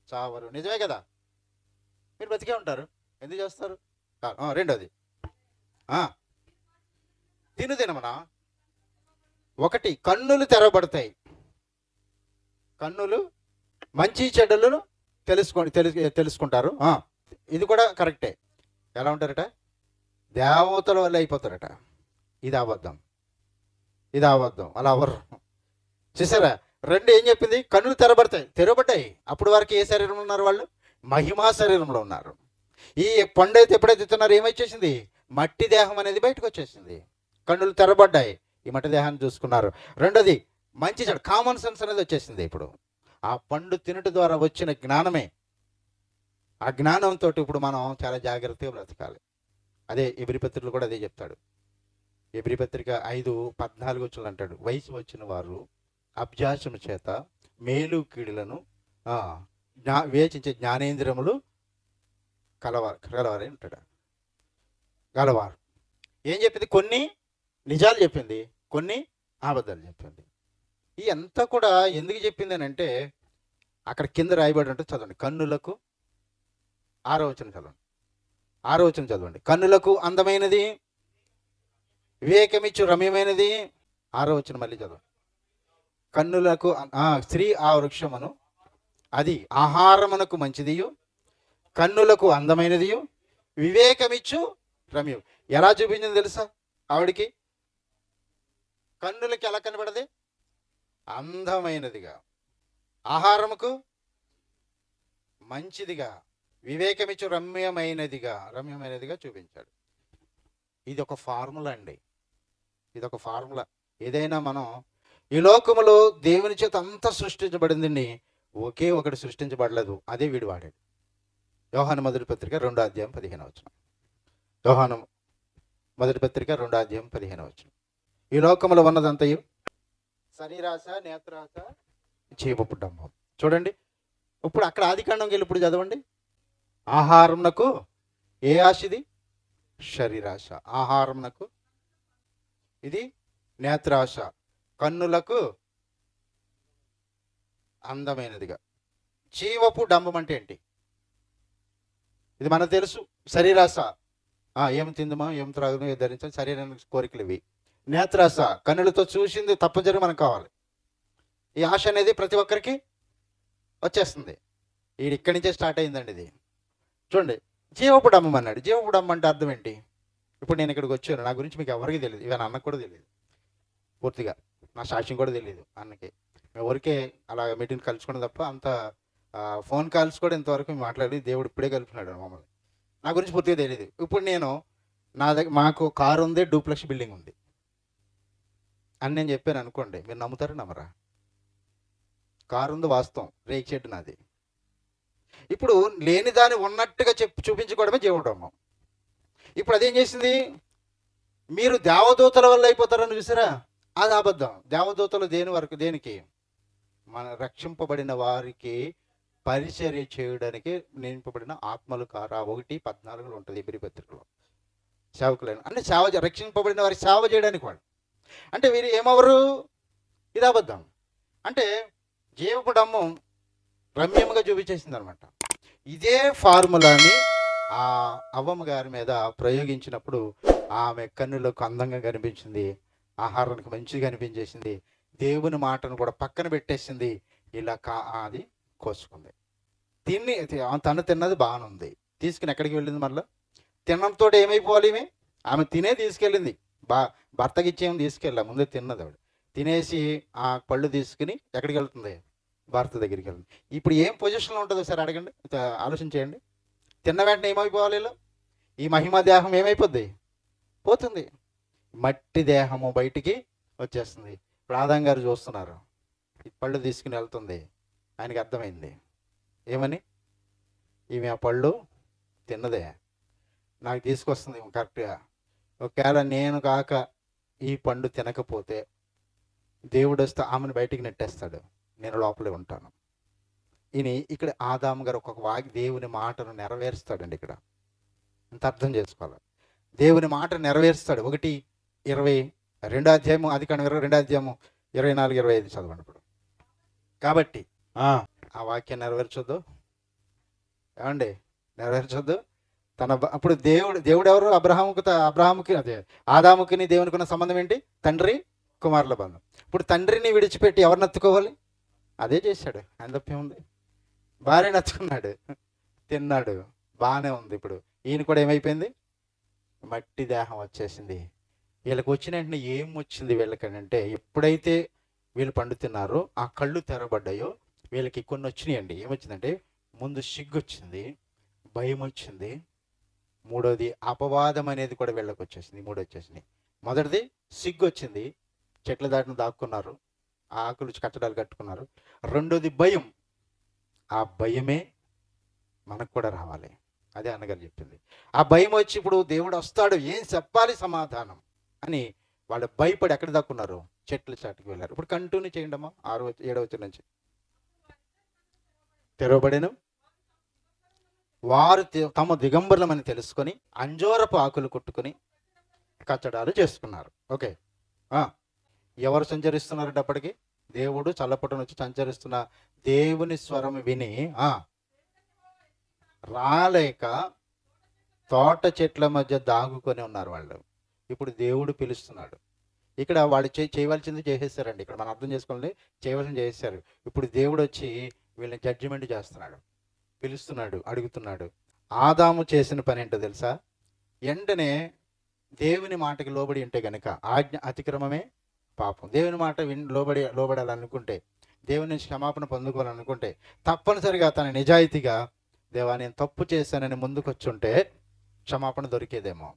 Speaker 1: చావరు. నిజమే కదా, మీరు బతికే ఉంటారు. ఎందుకు చేస్తారు? రెండోది, తినమనా. ఒకటి, కన్నులు తెరవబడతాయి. కన్నులు మంచి చెడ్డలను తెలుసుకుంటారు. ఇది కూడా కరెక్టే. ఎలా ఉంటారట? దేవతల వల్ల అయిపోతారట. ఇది అబద్ధం. అలా అవ్వరు. చూసారా? 2 ఏం చెప్పింది? కన్నులు తెరవబడ్డాయి. అప్పుడు వరకు ఏ శరీరంలో ఉన్నారు వాళ్ళు? మహిమా శరీరంలో ఉన్నారు. ఈ పండు అయితే ఎప్పుడైతే తిన్నారో ఏమొచ్చేసింది? మట్టి దేహం అనేది బయటకు వచ్చేసింది. కన్నులు తెరబడ్డాయి, ఈ మట్టి దేహాన్ని చూసుకున్నారు. రెండోది, మంచి చెడు, కామన్ సెన్స్ అనేది వచ్చేసింది. ఇప్పుడు ఆ పండు తినట ద్వారా వచ్చిన జ్ఞానమే, ఆ జ్ఞానంతో ఇప్పుడు మనం చాలా జాగ్రత్తగా బ్రతకాలి. అదే ఎబ్రీ పత్రికలో కూడా అదే చెప్తాడు. ఎబ్రీ పత్రిక 5:14 అంటాడు, వయసు వచ్చిన వారు అభ్యాసము చేత మేలు కీడులను వేచించే జ్ఞానేంద్రియములు కలవారని ఉంటాడు. గలవారు. ఏం చెప్పింది? కొన్ని నిజాలు చెప్పింది, కొన్ని అబద్ధాలు చెప్పింది. ఈ అంతా కూడా ఎందుకు చెప్పింది అని అంటే, అక్కడ కింద రాయబడి ఉంటుంది, చదవండి. కన్నులకు 6వ వచనం చదవండి. 6వ వచనం చదవండి. కన్నులకు అందమైనది, వివేకమిచ్చు రమ్యమైనది. 6వ వచనం మళ్ళీ చదవండి. కన్నులకు స్త్రీ ఆ వృక్షమును, అది ఆహారమునకు మంచిదియు, కన్నులకు అందమైనదియు, వివేకమిచ్చు రమ్యం. ఎలా చూపించింది తెలుసా? ఆవిడికి కన్నులకి ఎలా కనబడది? అందమైనదిగా, ఆహారముకు మంచిదిగా, వివేకమిచ్చు రమ్యమైనదిగా చూపించాడు. ఇది ఒక ఫార్ములా అండి. ఇది ఒక ఫార్ములా. ఏదైనా మనం ఈ లోకములో దేవుని చేత అంతా సృష్టించబడింది, ఒకే ఒకటి సృష్టించబడలేదు, అదే వీడు వాడాడు. యోహాను మొదటి పత్రిక 2:15. యోహాను మొదటి పత్రిక 2:15. ఈ లోకములో ఉన్నదంతయు శరీరాశ, నేత్రాశ, జీవపు డంబం. చూడండి, ఇప్పుడు అక్కడ ఆదికాండంకి వెళ్ళి ఇప్పుడు చదవండి. ఆహారంనకు ఏ ఆశ? ఇది శరీరాశ. ఆహారంనకు ఇది నేత్రాశ, కన్నులకు అందమైనదిగా. జీవపు డంబం అంటే ఏంటి? ఇది మనకు తెలుసు. శరీరాశ, ఏం తిందుమా, ఏం త్రాగుమో, ఏం ధరించాలి, శరీరానికి కోరికలు ఇవి. నేత్రాశ, కన్నులతో చూసింది తప్పనిసరిగా మనకు కావాలి. ఈ ఆశ అనేది ప్రతి ఒక్కరికి వచ్చేస్తుంది. ఇది ఇక్కడి నుంచే స్టార్ట్ అయిందండి. ఇది చూడండి, జీవపు డంబం అన్నాడు. జీవపు డంబం అంటే అర్థం ఏంటి? ఇప్పుడు నేను ఇక్కడికి వచ్చాను, నా గురించి మీకు ఎవరికి తెలియదు, ఇవన్నీ అన్నకు కూడా తెలియదు, పూర్తిగా నా సాక్ష్యం కూడా తెలియదు అన్నకి. మేము ఊరికే అలా మీటింగ్ కలుసుకున్న తప్ప అంత ఫోన్ కాల్స్ కూడా ఇంతవరకు మాట్లాడి దేవుడు ఇప్పుడే కలిపినాడు మమ్మల్ని. నా గురించి పూర్తిగా తెలియదు. ఇప్పుడు నేను నా దగ్గర మాకు కారు ఉంది, డూప్లెక్స్ బిల్డింగ్ ఉంది అని నేను చెప్పాను అనుకోండి, మీరు నమ్ముతారా నమ్మరా? కారు ఉంది వాస్తవం, రేక్ షెడ్ నాది. ఇప్పుడు లేని దాన్ని ఉన్నట్టుగా చూపించుకోవడమే జీవడమ్మం. ఇప్పుడు అదేం చేసింది? మీరు దేవదూతల వల్ల అయిపోతారని చూసారా? అది అబద్ధం. దేవదూతలు దేనికి? మన రక్షింపబడిన వారికి పరిచర్య చేయడానికి నింపబడిన ఆత్మలు కారా. 1:14 ఉంటుంది హెబ్రీ పత్రికలో. సేవకులైన అంటే రక్షింపబడిన వారికి సేవ చేయడానికి వాళ్ళు. అంటే వీరు ఏమవరు? ఇది అబద్ధం. అంటే జీవపు డంబం రమ్యంగా చూపించేసింది అనమాట. ఇదే ఫార్ములాని ఆ అవ్వమ్మ గారి మీద ప్రయోగించినప్పుడు ఆమె కన్నులకు అందంగా కనిపించింది, ఆహారానికి మంచిగా కనిపించేసింది, దేవుని మాటను కూడా పక్కన పెట్టేసింది. ఇలా అది కోసుకుంది. తను తిన్నది బాగానే ఉంది, తీసుకుని ఎక్కడికి వెళ్ళింది? మళ్ళీ తినడంతో ఏమైపోవాలి? ఆమె తినే తీసుకెళ్ళింది, భర్తకి ఇచ్చేమని తీసుకెళ్ళా, ముందే తిన్నది ఆవిడ. తినేసి ఆ పళ్ళు తీసుకుని ఎక్కడికి వెళ్తుంది? భర్త దగ్గరికి వెళ్తుంది. ఇప్పుడు ఏం పొజిషన్లో ఉంటుందో సార్ అడగండి, ఆలోచన చేయండి. తిన్న వెంటనే ఏమైపోవాలి? ఈ మహిమ దేహం ఏమైపోద్ది? పోతుంది. మట్టి దేహము బయటికి వచ్చేస్తుంది. ఇప్పుడు ఆదాం గారు చూస్తున్నారు, ఈ పళ్ళు తీసుకుని వెళ్తుంది. ఆయనకి అర్థమైంది ఏమని? ఈమె ఆ పళ్ళు తిన్నదే, నాకు తీసుకొస్తుంది కరెక్ట్గా. ఒకవేళ నేను కాక ఈ పండు తినకపోతే దేవుడు వస్తే ఆమెను బయటికి నెట్టేస్తాడు, నేను లోపలే ఉంటాను. ఇక్కడ ఆదాము గారు ఒక దేవుని మాటను నెరవేరుస్తాడండి. ఇక్కడ అంత అర్థం చేసుకోవాలి. దేవుని మాట నెరవేరుస్తాడు. 1:22 ఆదికాండం 22 24-25 చదవండి ఇప్పుడు. కాబట్టి ఆ వాక్యం నెరవేర్చొద్దు ఏమండి? నెరవేర్చొద్దు. అప్పుడు దేవుడు ఎవరు? అబ్రహాముకి అదే ఆదాముకి దేవునికి ఉన్న సంబంధం ఏంటి? తండ్రి కుమారుల బంధం. ఇప్పుడు తండ్రిని విడిచిపెట్టి ఎవరిని ఎత్తుకోవాలి? అదే చేశాడు. ఆయన ఉంది. భార్యను ఎత్తుకున్నాడు, తిన్నాడు, బాగానే ఉంది. ఇప్పుడు ఈయన కూడా ఏమైపోయింది? మట్టి దేహం వచ్చేసింది. వీళ్ళకి వచ్చిన వెంటనే ఏం వచ్చింది వీళ్ళకనంటే, ఎప్పుడైతే వీళ్ళు పండు తిన్నారో ఆ కళ్ళు తెరబడ్డాయో వీళ్ళకి కొన్ని వచ్చినాయండి. ఏమొచ్చిందంటే, ముందు సిగ్గు వచ్చింది, భయం వచ్చింది, మూడోది అపవాదం అనేది కూడా వీళ్ళకి వచ్చేసింది. మూడు వచ్చేసింది. మొదటిది సిగ్గు వచ్చింది, చెట్ల దాటిని దాక్కున్నారు, ఆకులు కట్టడాలు కట్టుకున్నారు. రెండోది భయం. ఆ భయమే మనకు కూడా రావాలి, అదే అన్నగారు చెప్పింది. ఆ భయం వచ్చి ఇప్పుడు దేవుడు వస్తాడు, ఏం చెప్పాలి సమాధానం అని వాళ్ళు భయపడి ఎక్కడ దాక్కున్నారు? చెట్ల చాటుకు వెళ్ళారు. ఇప్పుడు కంటిన్యూ చేయండి అమ్మా, 7వ నుంచి. తెరవబడెను, వారు తమ దిగంబరులమని తెలుసుకొని అంజూరపు ఆకులు కొట్టుకొని కచ్చడాలు చేసుకున్నారు. ఓకే, ఎవరు సంచరిస్తున్నారంటే అప్పటికి? దేవుడు చల్లపటం వచ్చి సంచరిస్తున్న దేవుని స్వరం విని రాలేక తోట చెట్ల మధ్య దాగుకొని ఉన్నారు వాళ్ళు. ఇప్పుడు దేవుడు పిలుస్తున్నాడు. ఇక్కడ వాళ్ళు చేయవలసింది చేసేసారండి. ఇక్కడ మనం అర్థం చేసుకోవాలి, చేయవలసింది చేసేసారు. ఇప్పుడు దేవుడు వచ్చి వీళ్ళని జడ్జిమెంట్ చేస్తున్నాడు, పిలుస్తున్నాడు, అడుగుతున్నాడు. ఆదాము చేసిన పని ఏంటో తెలుసా? వెంటనే దేవుని మాటకి లోబడి ఉంటే గనక ఆజ్ఞ అతిక్రమమే పాపం. దేవుని మాట లోబడాలనుకుంటే, దేవుని నుంచి క్షమాపణ పొందుకోవాలనుకుంటే తప్పనిసరిగా తన నిజాయితీగా దేవా నేను తప్పు చేశానని ముందుకొచ్చుంటే క్షమాపణ దొరికేదేమో.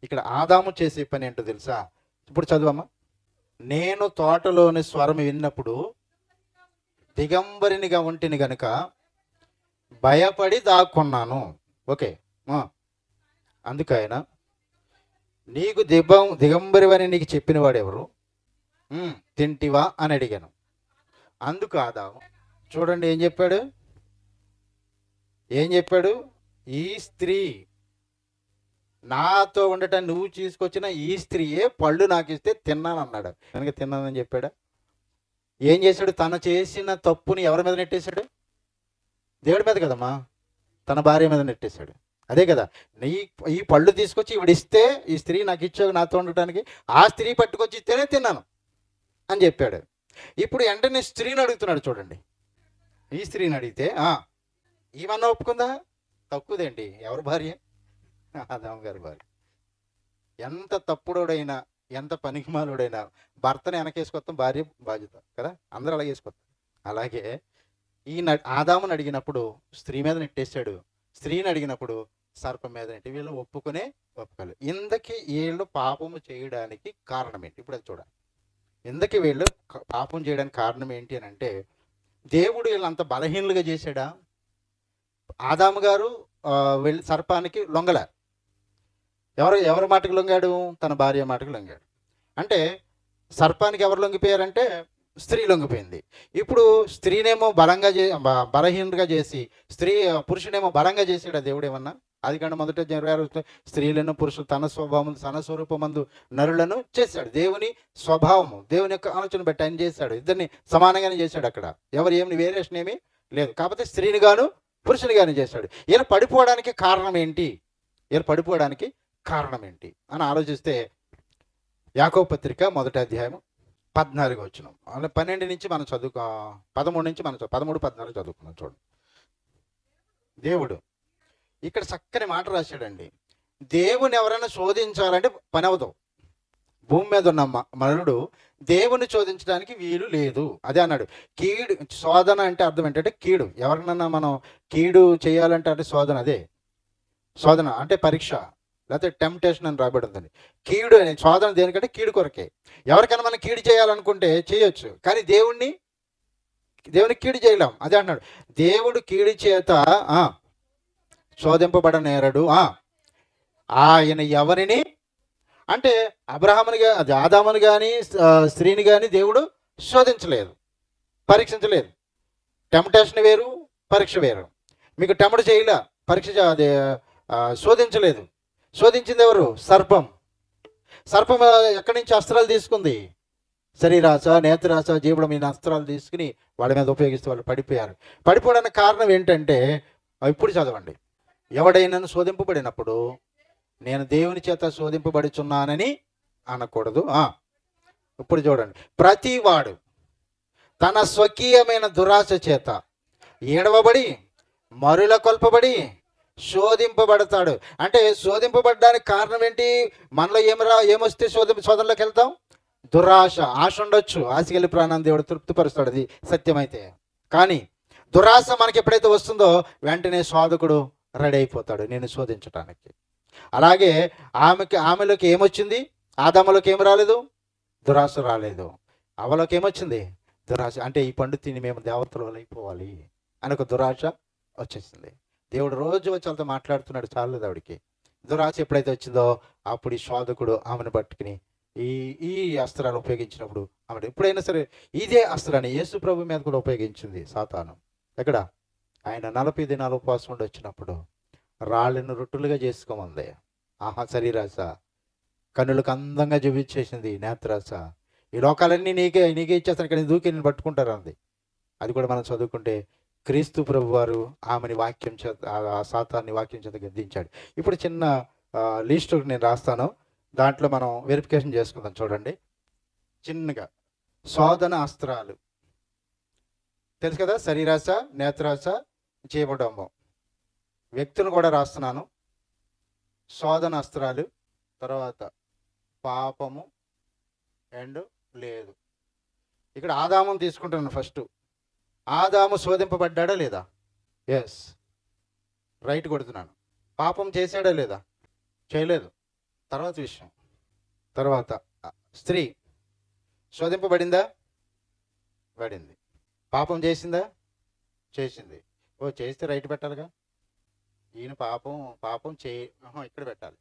Speaker 1: ఇక్కడ ఆదాము చేసే పని ఏంటో తెలుసా? ఇప్పుడు చదువమ్మా. నేను తోటలోని స్వరం విన్నప్పుడు దిగంబరినిగా ఉంటిని గనుక భయపడి దాక్కున్నాను. ఓకే. అందుకైనా నీకు దిగంబరివని నీకు చెప్పిన వాడెవరు? తింటివా అని అడిగాను. అందుకు ఆదాము చూడండి ఏం చెప్పాడు? ఈ స్త్రీ నాతో ఉండటం నువ్వు తీసుకొచ్చిన ఈ స్త్రీయే పళ్ళు నాకు ఇస్తే తిన్నానన్నాడు. కనుక తిన్నానని చెప్పాడా? ఏం చేశాడు? తను చేసిన తప్పుని ఎవరి మీద నెట్టేశాడు? దేవుడి మీద కదమ్మా, తన భార్య మీద నెట్టేశాడు. అదే కదా, ఈ పళ్ళు తీసుకొచ్చి ఇవిడిస్తే ఈ స్త్రీ నాకు ఇచ్చావు నాతో ఉండటానికి, ఆ స్త్రీ పట్టుకొచ్చి ఇస్తేనే తిన్నాను అని చెప్పాడు. ఇప్పుడు వెంటనే స్త్రీని అడుగుతున్నాడు. చూడండి, ఈ స్త్రీని అడిగితే ఏమన్నా ఒప్పుకుందా? తక్కువదేంటి? ఎవరి భార్య? ఆదాము గారి భార్య. ఎంత తప్పుడోడైనా, ఎంత పనికిమాలుడైనా భర్తను వెనకేసుకొస్తాం భార్య బాధ్యత కదా, అందరూ అలాగే వేసుకొస్తాం. అలాగే ఈ ఆదాముని అడిగినప్పుడు స్త్రీ మీద నెట్టేశాడు, స్త్రీని అడిగినప్పుడు సర్పం మీద నెట్టి. వీళ్ళు ఒప్పుకోలేదు. ఇందకి వీళ్ళు పాపము చేయడానికి కారణం ఏంటి? ఇప్పుడు అది చూడాలి. ఇందకి వీళ్ళు పాపం చేయడానికి కారణం ఏంటి అని అంటే, దేవుడు వీళ్ళంత బలహీనులుగా చేశాడా? ఆదాము గారు వెళ్ళి సర్పానికి లొంగలే. ఎవరి మాటకు లొంగాడు? తన భార్య మాటకు లొంగాడు. అంటే సర్పానికి ఎవరు లొంగిపోయారంటే స్త్రీ లొంగిపోయింది. ఇప్పుడు స్త్రీనేమో బలహీనుడిగా చేసి పురుషునేమో బలంగా చేసాడు దేవుడు ఏమన్నా? అది కానీ మొదట 26 స్త్రీలను పురుషులు తన స్వభావం తన స్వరూపమందు నరులను చేశాడు. దేవుని స్వభావము, దేవుని యొక్క ఆలోచన బట్టి ఆయన చేశాడు. ఇద్దరిని సమానంగానే చేశాడు. అక్కడ ఏమి వేరియేషన్ ఏమీ లేదు. కాకపోతే స్త్రీని గాను పురుషుని గాను చేశాడు. ఈయన పడిపోవడానికి కారణం ఏంటి అని ఆలోచిస్తే యాకోబు పత్రిక 1వ అధ్యాయం 14వ వచనం, 12 నుంచి మనం 13 నుంచి మనం 13-14 చదువుకున్నాం. చూడండి, దేవుడు ఇక్కడ చక్కని మాట రాశాడండి. దేవుని ఎవరైనా శోధించాలంటే పని అవుతావు. భూమి మీద ఉన్న మనుడు దేవుని శోధించడానికి వీలు లేదు. అదే అన్నాడు. కీడు శోధన అంటే అర్థం ఏంటంటే కీడు. ఎవరినన్నా మనం కీడు చేయాలంటే అంటే శోధన. అదే శోధన అంటే పరీక్ష, లేకపోతే టెంప్టేషన్ అని రాబడి ఉందండి. కీడు అనే శోధన దేనికంటే కీడు కొరకే. ఎవరికైనా మనం కీడు చేయాలనుకుంటే చేయొచ్చు, కానీ దేవునికి కీడు చేయలేం. అదే అన్నాడు, దేవుడు కీడు చేత శోధింపబడనేరడు. ఆయన ఎవరిని అంటే ఆదాముని కానీ స్త్రీని కానీ దేవుడు శోధించలేదు, పరీక్షించలేదు. టెంప్టేషన్ వేరు, పరీక్ష వేరు. మీకు టెంప్ట్ చేయలే, పరీక్ష శోధించలేదు. శోధించింది ఎవరు? సర్పం ఎక్కడి నుంచి అస్త్రాలు తీసుకుంది? శరీరాశ, నేత్రాశ, జీవుడమైన అస్త్రాలు తీసుకుని వాళ్ళ మీద ఉపయోగిస్తూ వాళ్ళు పడిపోవడానికి కారణం ఏంటంటే, ఇప్పుడు చదవండి, ఎవడైనా శోధింపబడినప్పుడు నేను దేవుని చేత శోధింపబడుచున్నానని అనకూడదు. ఇప్పుడు చూడండి, ప్రతివాడు తన స్వకీయమైన దురాశ చేత ఏడవబడి మరుల కొల్పబడి శోధింపబడతాడు. అంటే శోధింపబడడానికి కారణం ఏంటి? మనలో ఏమొస్తే శోధనలోకి వెళ్తాం? దురాశ. ఆశ ఉండొచ్చు, ఆశకెళ్ళి ప్రాణాన్ని దేవుడు తృప్తిపరుస్తాడు, అది సత్యమైతే. కానీ దురాశ మనకి ఎప్పుడైతే వస్తుందో వెంటనే శోధకుడు రెడీ అయిపోతాడు నేను శోధించడానికి. అలాగే ఆమెలోకి ఏమొచ్చింది? ఆదాములోకి ఏమి రాలేదు? దురాశ రాలేదు. అవలోకి ఏమొచ్చింది? దురాశ. అంటే ఈ పండు తిని మేము దేవతలు అయిపోవాలి అని ఒక దురాశ వచ్చేసింది. దేవుడు రోజు వచ్చి వాళ్ళతో మాట్లాడుతున్నాడు, చాలేదు ఆవిడికి. దురాశ ఎప్పుడైతే వచ్చిందో అప్పుడు ఈ శోధకుడు ఆమెను పట్టుకుని ఈ అస్త్రాలు ఉపయోగించినప్పుడు ఆమె ఎప్పుడైనా సరే ఇదే అస్త్రాన్ని యేసు ప్రభు మీద కూడా ఉపయోగించింది సాతాను. ఎక్కడ? ఆయన 40 దినాలు ఉపవాసం ఉండి వచ్చినప్పుడు రాళ్ళను రొట్టులుగా చేసుకోమంది. శరీరాశ, కన్నులకు అందంగా చూపించేసింది నేత్రాశ. ఈ లోకాలన్నీ నీకే ఇచ్చేస్తాను, ఇక్కడ దూకి నేను పట్టుకుంటారు అంది. అది కూడా మనం చదువుకుంటే క్రీస్తు ప్రభు వారు ఆమెని వాక్యం చేత, సాతాన్ని వాక్యం చేత గద్దించాడు. ఇప్పుడు చిన్న లిస్ట్ నేను రాస్తాను, దాంట్లో మనం వెరిఫికేషన్ చేసుకుందాం. చూడండి, చిన్నగా శోధన అస్త్రాలు తెలుసు కదా, శరీరాశ, నేత్రాశ, జీవడంబం. వ్యక్తులను కూడా రాస్తున్నాను. శోధన అస్త్రాలు, తర్వాత పాపము అండ్ లేదు. ఇక్కడ ఆదామును తీసుకుంటున్నాను. ఫస్ట్ ఆదాము శోధింపబడ్డాడా లేదా? ఎస్, రైట్ కొడుతున్నాను. పాపం చేశాడా లేదా? చేయలేదు. తర్వాత విషయం. తర్వాత స్త్రీ శోధింపబడిందా? పడింది. పాపం చేసిందా? చేసింది. చేస్తే రైట్ పెట్టాలిగా. ఈయన పాపం ఇక్కడ పెట్టాలి.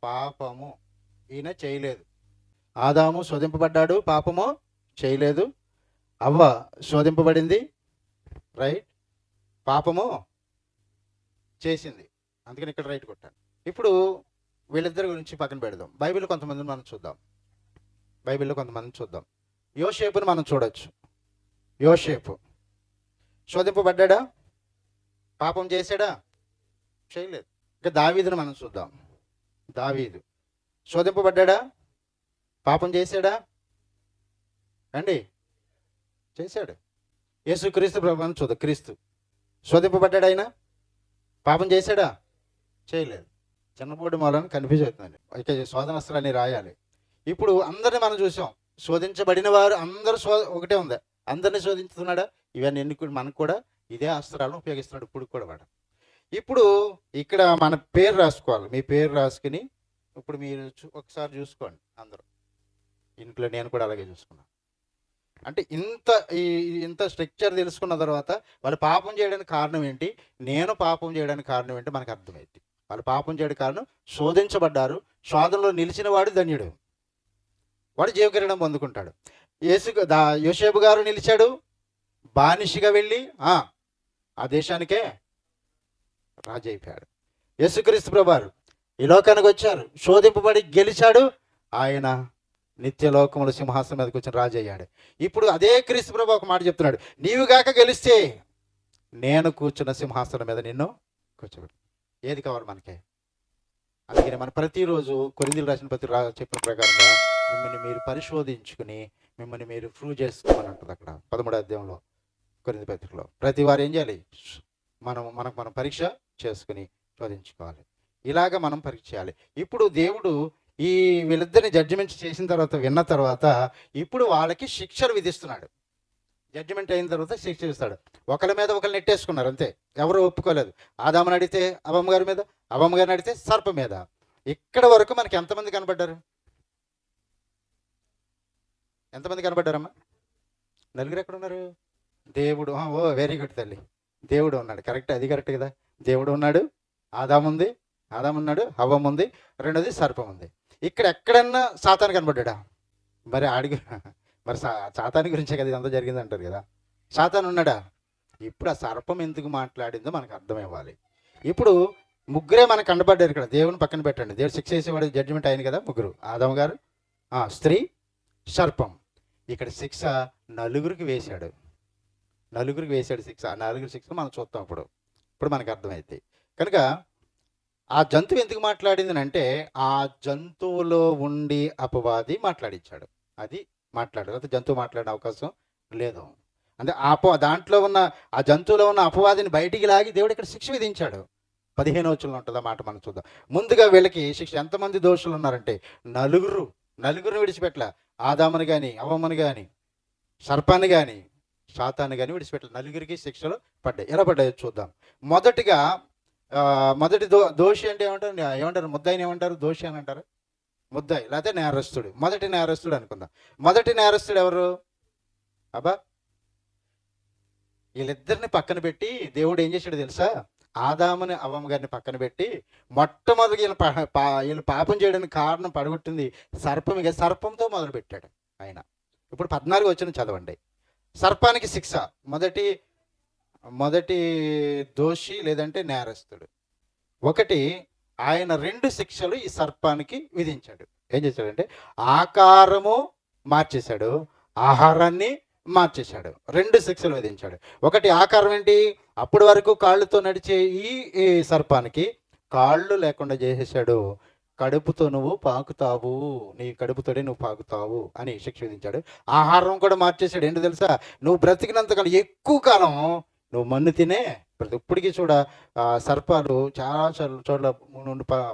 Speaker 1: పాపము ఈయన చేయలేదు. ఆదాము శోధింపబడ్డాడు, పాపము చేయలేదు. అవ్వ శోధింపబడింది, రైట్. పాపము చేసింది, అందుకని ఇక్కడ రైట్ కొట్టాను. ఇప్పుడు వీళ్ళిద్దరి గురించి పక్కన పెడదాం. బైబిల్లో కొంతమందిని మనం చూద్దాం. యోసేపుని మనం చూడొచ్చు. యోసేపు శోధింపబడ్డా? పాపం చేశాడా? చేయలేదు. ఇంకా దావీదుని మనం చూద్దాం. దావీదు శోధింపబడ్డా? పాపం చేశాడా అండి? చేశాడు. యేసుక్రీస్తు ప్రభువుని చూద్దాం. క్రీస్తు శోధింపబడ్డాడు, ఆయన పాపం చేశాడా? చేయలేదు. చిన్నపోటు మూలని కన్ఫ్యూజ్ అవుతుందండి. ఇక శోధనస్త్రాన్ని రాయాలి. ఇప్పుడు అందరిని మనం చూసాం. శోధించబడిన వారు అందరూ ఒకటే ఉంది. అందరినీ శోధించుతున్నాడా? ఇవన్నీ మనకు కూడా ఇదే అస్త్రాలను ఉపయోగిస్తున్నాడు ఇప్పుడు కూడా వాడు. ఇప్పుడు ఇక్కడ మన పేరు రాసుకోవాలి. మీ పేరు రాసుకుని ఇప్పుడు మీరు ఒకసారి చూసుకోండి. అందరూ ఇంట్లో, నేను కూడా అలాగే చూసుకున్నాను. అంటే ఇంత స్ట్రక్చర్ తెలుసుకున్న తర్వాత వాళ్ళు పాపం చేయడానికి కారణం ఏంటి, నేను పాపం చేయడానికి కారణం ఏంటి మనకు అర్థమైంది. వాళ్ళు పాపం చేయడానికి కారణం శోధించబడ్డారు. శోధనలో నిలిచిన వాడు ధన్యుడు, వాడు జీవకిరణం పొందుకుంటాడు. యోసేపు గారు నిలిచాడు, బానిసగా వెళ్ళి ఆ దేశానికే రాజు అయిపోయాడు. యేసుక్రీస్తు ప్రభువారు ఈ లోకానికి వచ్చారు, శోధింపబడి గెలిచాడు. ఆయన నిత్యలోకముల సింహాసనం మీదకి వచ్చిన రాజు అయ్యాడు. ఇప్పుడు అదే క్రీస్తు ప్రభు ఒక మాట చెప్తున్నాడు, నీవుగాక గెలిస్తే నేను కూర్చున్న సింహాసనం మీద నిన్ను కూర్చోబెట్టు. ఏది కావాలి మనకే? అందుకని మనం ప్రతిరోజు కొరింథీయులకు రాసిన పత్రిక చెప్పిన ప్రకారంగా మిమ్మల్ని మీరు పరిశోధించుకుని మిమ్మల్ని మీరు ప్రూవ్ చేసుకోమని ఉంటుంది అక్కడ 13వ అధ్యాయంలో కొరింథీ పత్రికలో. ప్రతి వారు ఏం చేయాలి? మనం పరీక్ష చేసుకుని శోధించుకోవాలి. ఇలాగ మనం పరీక్ష చేయాలి. ఇప్పుడు దేవుడు ఈ వీళ్ళిద్దరిని జడ్జిమెంట్ చేసిన తర్వాత, విన్న తర్వాత ఇప్పుడు వాళ్ళకి శిక్షలు విధిస్తున్నాడు. జడ్జిమెంట్ అయిన తర్వాత శిక్ష ఇస్తాడు. ఒకరి మీద ఒకరు నెట్టేసుకున్నారు అంతే, ఎవరు ఒప్పుకోలేదు. ఆదాముని అడిగితే అవ్వమ్మ గారి మీద, అవ్వమ్మ గారిని అడిగితే సర్ప మీద. ఇక్కడ వరకు మనకి ఎంతమంది కనబడ్డారు? ఎంతమంది కనబడ్డారమ్మా? నలుగురు ఎక్కడ ఉన్నారు? దేవుడు. వెరీ గుడ్ తల్లి, దేవుడు ఉన్నాడు. కరెక్ట్, అది కరెక్ట్ కదా. దేవుడు ఉన్నాడు, ఆదాము ఉన్నాడు, హవ్వమ్మ ఉంది, రెండోది సర్పం ఉంది. ఇక్కడ ఎక్కడన్నా సాతాను కనబడ్డా? మరి సాతాను గురించే కదా ఇదంతా జరిగింది అంటారు కదా. సాతాను ఉన్నాడా? ఇప్పుడు ఆ సర్పం ఎందుకు మాట్లాడిందో మనకు అర్థమవ్వాలి. ఇప్పుడు ముగ్గురే మనకు కనబడ్డారు ఇక్కడ. దేవుని పక్కన పెట్టండి. దేవుడు శిక్ష చేసేవాడు, జడ్జిమెంట్ అయింది కదా. ముగ్గురు, ఆదాము గారు, స్త్రీ, సర్పం. ఇక్కడ శిక్ష నలుగురికి వేశాడు శిక్ష. ఆ నలుగురు శిక్ష మనం చూస్తాం. ఇప్పుడు మనకు అర్థమైంది. కనుక ఆ జంతువు ఎందుకు మాట్లాడింది అంటే, ఆ జంతువులో ఉండి అపవాది మాట్లాడించాడు. అది మాట్లాడారు. జంతువు మాట్లాడే అవకాశం లేదు. అంటే దాంట్లో ఉన్న ఆ జంతువులో ఉన్న అపవాదిని బయటికి లాగి దేవుడు ఇక్కడ శిక్ష విధించాడు. 15వ వచనంలో ఉంటుంది ఆ మాట. మనం చూద్దాం. ముందుగా వీళ్ళకి శిక్ష. ఎంతమంది దోషులు ఉన్నారంటే నలుగురిని విడిచిపెట్టలే. ఆదాముని కానీ, అవ్వమ్మని కానీ, సర్పాన్ని కానీ, సాతాన్ని కానీ విడిచిపెట్టలే. నలుగురికి శిక్షలు పడ్డాయి. ఎలా పడ్డాయో చూద్దాం. మొదటిగా మొదటి దోషి అంటే ఏమంటారు? ముద్దాయిని ఏమంటారు? దోషి అని అంటారు. ముద్దాయి లేకపోతే నేరస్తుడు. మొదటి నేరస్తుడు అనుకుందాం. మొదటి నేరస్తుడు ఎవరు? వీళ్ళిద్దరిని పక్కన పెట్టి దేవుడు ఏం చేశాడు తెలుసా? ఆదాముని అవ్వమ్మ గారిని పక్కన పెట్టి మొట్టమొదటి వీళ్ళు పాపం చేయడానికి కారణం పడగొట్టింది సర్పం. ఇక సర్పంతో మొదలు పెట్టాడు ఆయన. ఇప్పుడు 14వ వచనం చదవండి. సర్పానికి శిక్ష. మొదటి దోషి లేదంటే నేరస్తుడు. ఒకటి, ఆయన 2 శిక్షలు ఈ సర్పానికి విధించాడు. ఏం చేశాడంటే ఆకారము మార్చేశాడు, ఆహారాన్ని మార్చేశాడు. 2 శిక్షలు విధించాడు. ఒకటి ఆకారం ఏంటి? అప్పటి వరకు కాళ్ళతో నడిచే ఈ సర్పానికి కాళ్ళు లేకుండా చేసేసాడు. కడుపుతో నువ్వు పాకుతావు, నీ కడుపుతోనే నువ్వు పాకుతావు అని శిక్ష విధించాడు. ఆహారం కూడా మార్చేశాడు. ఏంటో తెలుసా? నువ్వు బ్రతికినంతకాలం ఎక్కువ కాలం నువ్వు మన్ను తినే ఇప్పటికీ చూడ సర్పాలు చాలా చోట్ల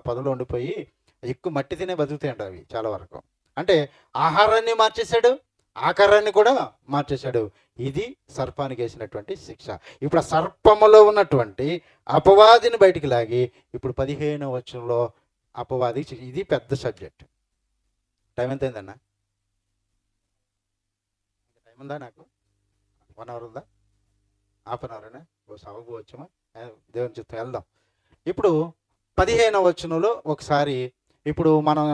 Speaker 1: పదలో ఉండిపోయి ఎక్కువ మట్టి తినే బతుకుతాయంట అవి చాలా వరకు. అంటే ఆహారాన్ని మార్చేశాడు, ఆకారాన్ని కూడా మార్చేశాడు. ఇది సర్పానికి వేసినటువంటి శిక్ష. ఇప్పుడు ఆ సర్పములో ఉన్నటువంటి అపవాదిని బయటికి లాగి ఇప్పుడు 15వ వచనంలో అపవాది. ఇది పెద్ద సబ్జెక్ట్. టైం ఎంత అయిందన్నా? టైం ఉందా? నాకు 1 అవర్ ఉందా? హాఫ్ అన్ అవరేనా? సవపోవచ్చమా? దేవుని చిత్తం, వెళ్దాం. ఇప్పుడు 15వ వచనంలో ఒకసారి ఇప్పుడు మనం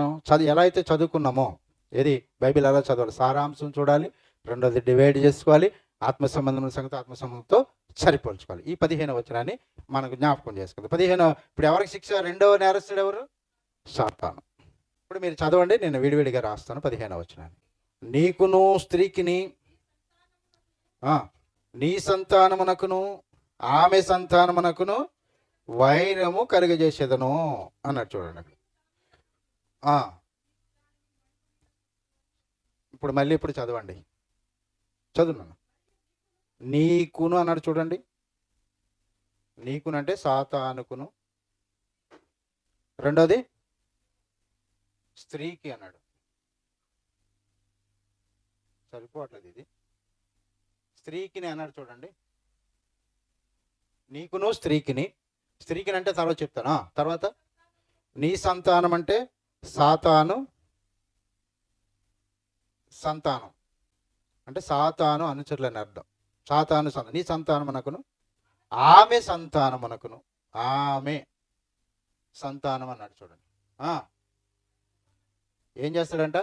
Speaker 1: ఎలా అయితే చదువుకున్నామో, ఏది బైబిల్ ఎలా చదవాలి, సారాంశం చూడాలి, రెండోది డివైడ్ చేసుకోవాలి, ఆత్మ సంబంధమైన సంగతి ఆత్మ సంబంధంతో సరిపోల్చుకోవాలి. ఈ 15వ వచనాన్ని మనకు జ్ఞాపకం చేసుకుందాం. 15 ఇప్పుడు ఎవరికి శిక్ష? రెండవ నేరస్తుడు ఎవరు? సాతాను. ఇప్పుడు మీరు చదవండి, నేను విడివిడిగా రాస్తాను 15వ వచనాన్ని. నీకును స్త్రీకిని నీ సంతానమునకును ఆమె సంతానమునకును వైరము కలుగజేసేదను అన్నాడు. చూడండి అక్కడ. ఇప్పుడు మళ్ళీ ఇప్పుడు చదవండి, చదువున్నాను. నీకును అన్నాడు చూడండి. నీకును అంటే సాతానుకును, రెండోది స్త్రీకి అన్నాడు. సరిపోవట్లేదు ఇది. స్త్రీకిని అన్నాడు చూడండి. నీకును స్త్రీకిని, స్త్రీకిని అంటే తర్వాత చెప్తాను. తర్వాత నీ సంతానం అంటే సాతాను సంతానం అంటే సాతాను అనుచరులని అర్థం. సాతాను సంతానం. నీ సంతానమునకును ఆమె సంతానమునకును, ఆమె సంతానం అన్నాడు చూడండి. ఏం చేస్తాడంట?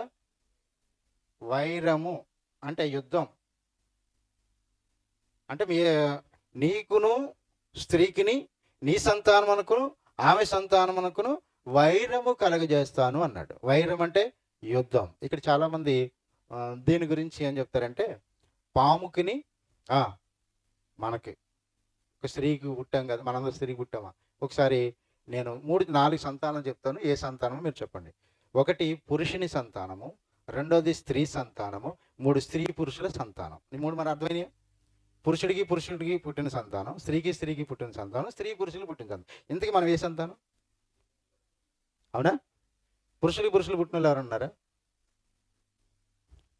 Speaker 1: వైరము అంటే యుద్ధం. అంటే నీకును స్త్రీకిని నీ సంతానమునకును ఆమె సంతానమునకును వైరము కలగజేస్తాను అన్నాడు. వైరం అంటే యుద్ధం. ఇక్కడ చాలామంది దీని గురించి ఏం చెప్తారంటే, పాముకిని మనకి ఒక స్త్రీకి పుట్టాం కదా, మనందరూ స్త్రీకి పుట్టామా? ఒకసారి నేను 3-4 సంతానం చెప్తాను, ఏ సంతానమో మీరు చెప్పండి. ఒకటి పురుషుని సంతానము, రెండోది స్త్రీ సంతానము, 3 స్త్రీ పురుషుల సంతానం. ఈ 3 మన అర్థమైనయా? పురుషుడికి పుట్టిన సంతానం, స్త్రీకి పుట్టిన సంతానం, స్త్రీ పురుషులు పుట్టిన సంతానం. ఇంతకీ మనం ఏ సంతానం? అవునా? పురుషులు పుట్టిన వాళ్ళు ఎవరు ఉన్నారా?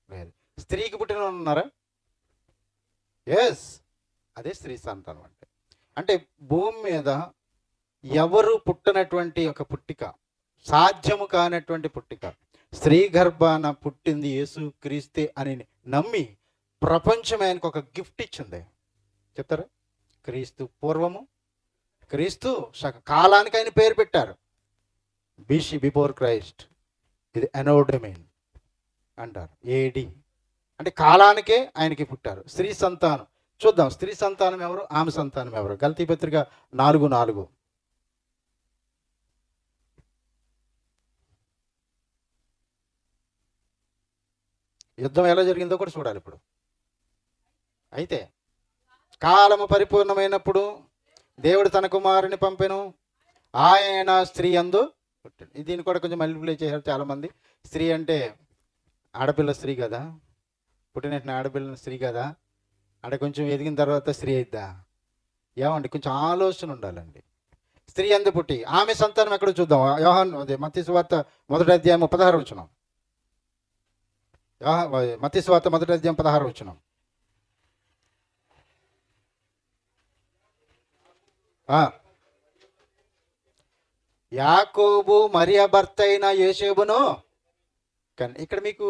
Speaker 1: లేదు. స్త్రీకి పుట్టిన వాళ్ళు ఉన్నారా? ఎస్, అదే స్త్రీ సంతానం అంటే. అంటే భూమి మీద ఎవరు పుట్టనటువంటి ఒక పుట్టిక, సాధ్యము కానటువంటి పుట్టిక, స్త్రీ గర్భాన పుట్టింది యేసు క్రీస్తే అని నమ్మి ప్రపంచం ఆయనకు ఒక గిఫ్ట్ ఇచ్చింది. చెప్తారా? క్రీస్తు పూర్వము, క్రీస్తు కాలానికి ఆయన పేరు పెట్టారు. BC, before Christ. ఇది అనోడమిన్ అంటారు. AD అంటే కాలానికే ఆయనకి పుట్టారు. స్త్రీ సంతానం చూద్దాం. స్త్రీ సంతానం ఎవరు, ఆమె సంతానం ఎవరు? గలతీ పత్రిక 4:4. యుద్ధం ఎలా జరిగిందో కూడా చూడాలి ఇప్పుడు. అయితే కాలము పరిపూర్ణమైనప్పుడు దేవుడు తన కుమారుని పంపెను, ఆయన స్త్రీ యందు పుట్టాడు. దీన్ని కూడా కొంచెం మల్టిప్లై చేశారు చాలామంది. స్త్రీ అంటే ఆడపిల్ల స్త్రీ కదా, పుట్టిన ఆడపిల్ల స్త్రీ కదా, అంటే కొంచెం ఎదిగిన తర్వాత స్త్రీ అయిద్దా? ఏమండి, కొంచెం ఆలోచన ఉండాలండి. స్త్రీ యందు పుట్టి ఆమె సంతానం ఎక్కడ చూద్దాం. మత్తయి సువార్త 1వ అధ్యాయం 16వ వచనం. మత్తయి సువార్త 1వ అధ్యాయం 16వ వచనం. యాకోబు మరియ భర్త అయిన యోసేపును. కానీ ఇక్కడ మీకు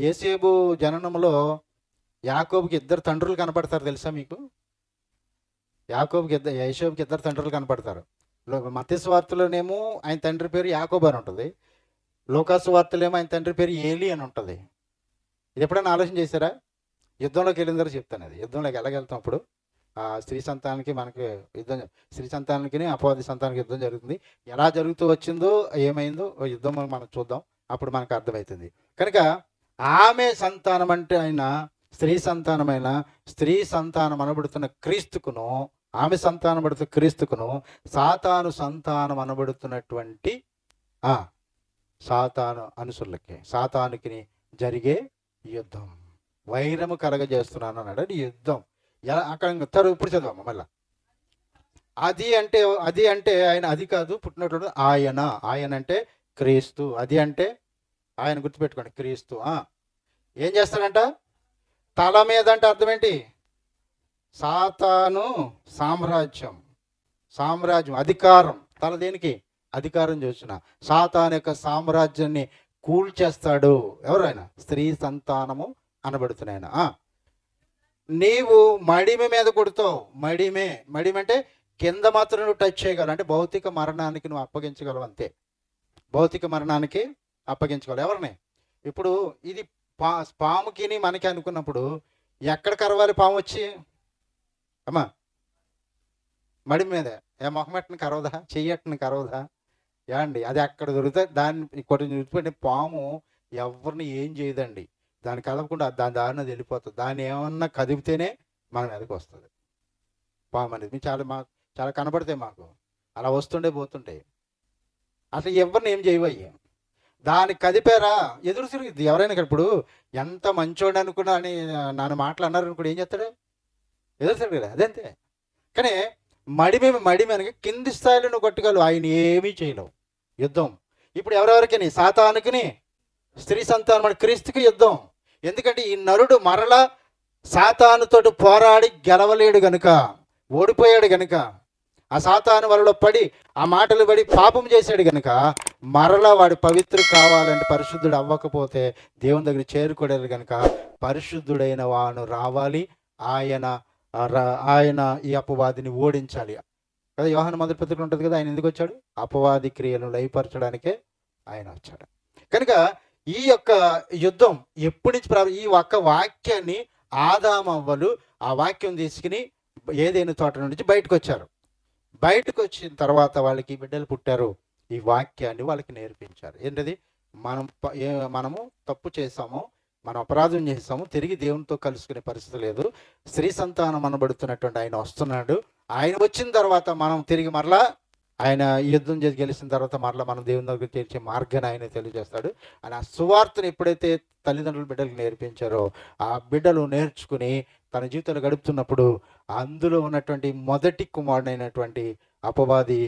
Speaker 1: యోసేపు జననంలో యాకోబుకి 2 తండ్రులు కనపడతారు, తెలుసా మీకు? యోసేపుకి 2 తండ్రులు కనపడతారు. మత్తయి సువార్తలోనేమో ఆయన తండ్రి పేరు యాకోబు అని ఉంటుంది, లూకా సువార్తలేమో ఆయన తండ్రి పేరు ఏలి అని ఉంటుంది. ఇది ఎప్పుడైనా ఆలోచన చేశారా? యుద్ధంలోకి వెళ్ళిన తర్వాత చెప్తాను. అది యుద్ధంలోకి ఎలాగెళ్తాం అప్పుడు స్త్రీ సంతానానికి మనకి యుద్ధం, స్త్రీ సంతానానికి అపవాది సంతానానికి యుద్ధం జరుగుతుంది. ఎలా జరుగుతూ వచ్చిందో ఏమైందో యుద్ధం మనం చూద్దాం, అప్పుడు మనకు అర్థమవుతుంది. కనుక ఆమె సంతానం అంటే ఆయన స్త్రీ సంతానమైన, స్త్రీ సంతానం అనబడుతున్న క్రీస్తుకును, ఆమె సంతానం పడుతున్న క్రీస్తుకును సాతాను సంతానం అనబడుతున్నటువంటి సాతాను అనుసరులకి, సాతానుకి జరిగే యుద్ధం. వైరము కలగజేస్తున్నాను అన్నాడు. అది యుద్ధం. ఎలా అక్కడ ఇప్పుడు చదవమ్మా మళ్ళా. అది అంటే ఆయన అది కాదు, పుట్టినటువంటి ఆయన. ఆయన అంటే క్రీస్తు. అది అంటే ఆయన, గుర్తుపెట్టుకోండి, క్రీస్తు. ఏం చేస్తాడంట? తల మీద అంటే అర్థం ఏంటి? సాతాను సామ్రాజ్యం, అధికారం. తల దేనికి? అధికారం చూసిన సాతాను యొక్క సామ్రాజ్యాన్ని కూల్చేస్తాడు. ఎవరైనా స్త్రీ సంతానము అనబడుతున్నాయన. నీవు మడిమి మీద కొడుతావు. మడిమే అంటే కింద మాత్రం నువ్వు టచ్ చేయగలవు, అంటే భౌతిక మరణానికి నువ్వు అప్పగించగలవు, అంతే. భౌతిక మరణానికి అప్పగించగలవు ఎవరిని? ఇప్పుడు ఇది పాముకిని మనకి అనుకున్నప్పుడు ఎక్కడ కరవాలి పాము వచ్చి? అమ్మా మడి మీదే. మొహమెట్టని కరవదా, చెయ్యట్టని కరవదా? ఏమండి, అది అక్కడ దొరికితే దాన్ని కొన్ని చూసిపెట్టిన పాము ఎవరిని ఏం చేయదండి. దాన్ని కదపకుండా దాని దారిన వెళ్ళిపోతుంది. దాన్ని ఏమన్నా కదిపితేనే మన మీదకి వస్తుంది పాము అనేది. చాలా కనబడతాయి మాకు, అలా వస్తుండే పోతుంటాయి. అసలు ఎవరిని ఏం చేయవయ్యి. దాన్ని కదిపారా ఎదురు తిరిగిద్ది. ఎవరైనా ఇప్పుడు ఎంత మంచోడు అనుకున్నా అని నన్ను మాట్లాడినారు అనుకుని ఏం చేస్తాడు? ఎదురు తిరిగి అదంతే. కానీ మడిమి అనగా కింది స్థాయిలో నువ్వు కొట్టగలవు, ఆయన ఏమీ చేయలేవు. యుద్ధం ఇప్పుడు ఎవరెవరికి? సాతానుకుని, స్త్రీ సంతానం, మన క్రీస్తుకి యుద్ధం. ఎందుకంటే ఈ నరుడు మరలా సాతానుతో పోరాడి గెలవలేడు గనుక, ఓడిపోయాడు గనుక, ఆ సాతాను వలలో పడి ఆ మాటలు పడి పాపం చేశాడు గనుక, మరలా వాడు పవిత్రుడు కావాలంటే, పరిశుద్ధుడు అవ్వకపోతే దేవుని దగ్గర చేరుకోలేడు గనుక, పరిశుద్ధుడైన వాడు రావాలి. ఆయన ఈ అపవాదిని ఓడించాలి కదా. యోహాను మొదటి పత్రిక ఉంటుంది కదా, ఆయన ఎందుకు వచ్చాడు? అపవాది క్రియలను లయపరచడానికే ఆయన వచ్చాడు. కనుక ఈ యొక్క యుద్ధం ఎప్పటి నుంచి ఈ ఒక్క వాక్యాన్ని ఆదాము అవ్వలు ఆ వాక్యం తీసుకుని ఏదైనా తోట నుంచి బయటకు వచ్చారు. బయటకు వచ్చిన తర్వాత వాళ్ళకి బిడ్డలు పుట్టారు. ఈ వాక్యాన్ని వాళ్ళకి నేర్పించారు. ఏంటది? మనము తప్పు చేసాము, మనం అపరాధం చేసాము, తిరిగి దేవునితో కలుసుకునే పరిస్థితి లేదు. స్త్రీ సంతానం అనబడుతున్నటువంటి ఆయన వస్తున్నాడు. ఆయన వచ్చిన తర్వాత మనం తిరిగి మరలా ఆయన యుద్ధం చేసి గెలిచిన తర్వాత మరలా మనం దేవుని దగ్గర చేర్చే మార్గాన్ని ఆయన తెలియజేస్తాడు. ఆయన ఆ సువార్తను ఎప్పుడైతే తల్లిదండ్రులు బిడ్డలకు నేర్పించారో, ఆ బిడ్డలు నేర్చుకుని తన జీవితాలు గడుపుతున్నప్పుడు అందులో ఉన్నటువంటి మొదటి కుమారుడైనటువంటి అపవాది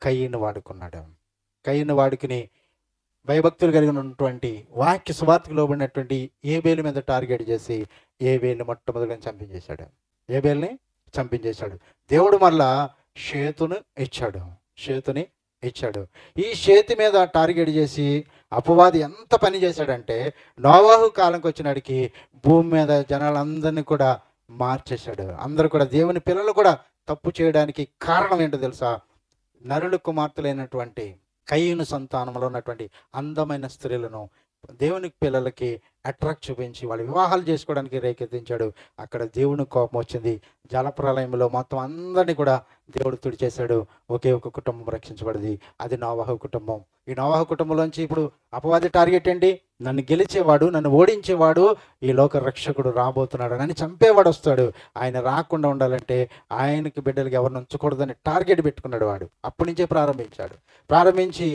Speaker 1: కయ్యను వాడుకున్నాడు. కయ్యను వాడుకుని భయభక్తులు కలిగి ఉన్నటువంటి వాక్య సువార్తకు లోబడినటువంటి ఏబేలు మీద టార్గెట్ చేసి ఏబేలుని మొట్టమొదటిగా చంపించేశాడు. దేవుడు మళ్ళా షేతుని ఇచ్చాడు. ఈ షేతు మీద టార్గెట్ చేసి అపవాది ఎంత పని చేశాడంటే, నోవాహు కాలంకి వచ్చినాడికి భూమి మీద జనాలందరినీ కూడా మార్చేశాడు. అందరూ కూడా, దేవుని పిల్లలు కూడా తప్పు చేయడానికి కారణం ఏంటో తెలుసా? నరుల కుమార్తెలైనటువంటి కయ్యను సంతానంలో ఉన్నటువంటి అందమైన స్త్రీలను దేవుని పిల్లలకి అట్రాక్ట్ చూపించి వాళ్ళు వివాహాలు చేసుకోవడానికి రేకెత్తించాడు. అక్కడ దేవుని కోపం వచ్చింది. జలప్రలయంలో మొత్తం అందరినీ కూడా దేవుడు తుడిచేశాడు. ఒకే ఒక కుటుంబం రక్షించబడింది, అది నోవాహు కుటుంబం. ఈ నోవాహు కుటుంబంలోంచి ఇప్పుడు అపవాది టార్గెట్ ఏంటి? నన్ను గెలిచేవాడు, నన్ను ఓడించేవాడు, ఈ లోక రక్షకుడు రాబోతున్నాడు, నన్ను చంపేవాడు వస్తాడు. ఆయన రాకుండా ఉండాలంటే ఆయనకి బిడ్డలకి ఎవరిని ఉంచకూడదని టార్గెట్ పెట్టుకున్నాడు వాడు. అప్పటి నుంచే ప్రారంభించి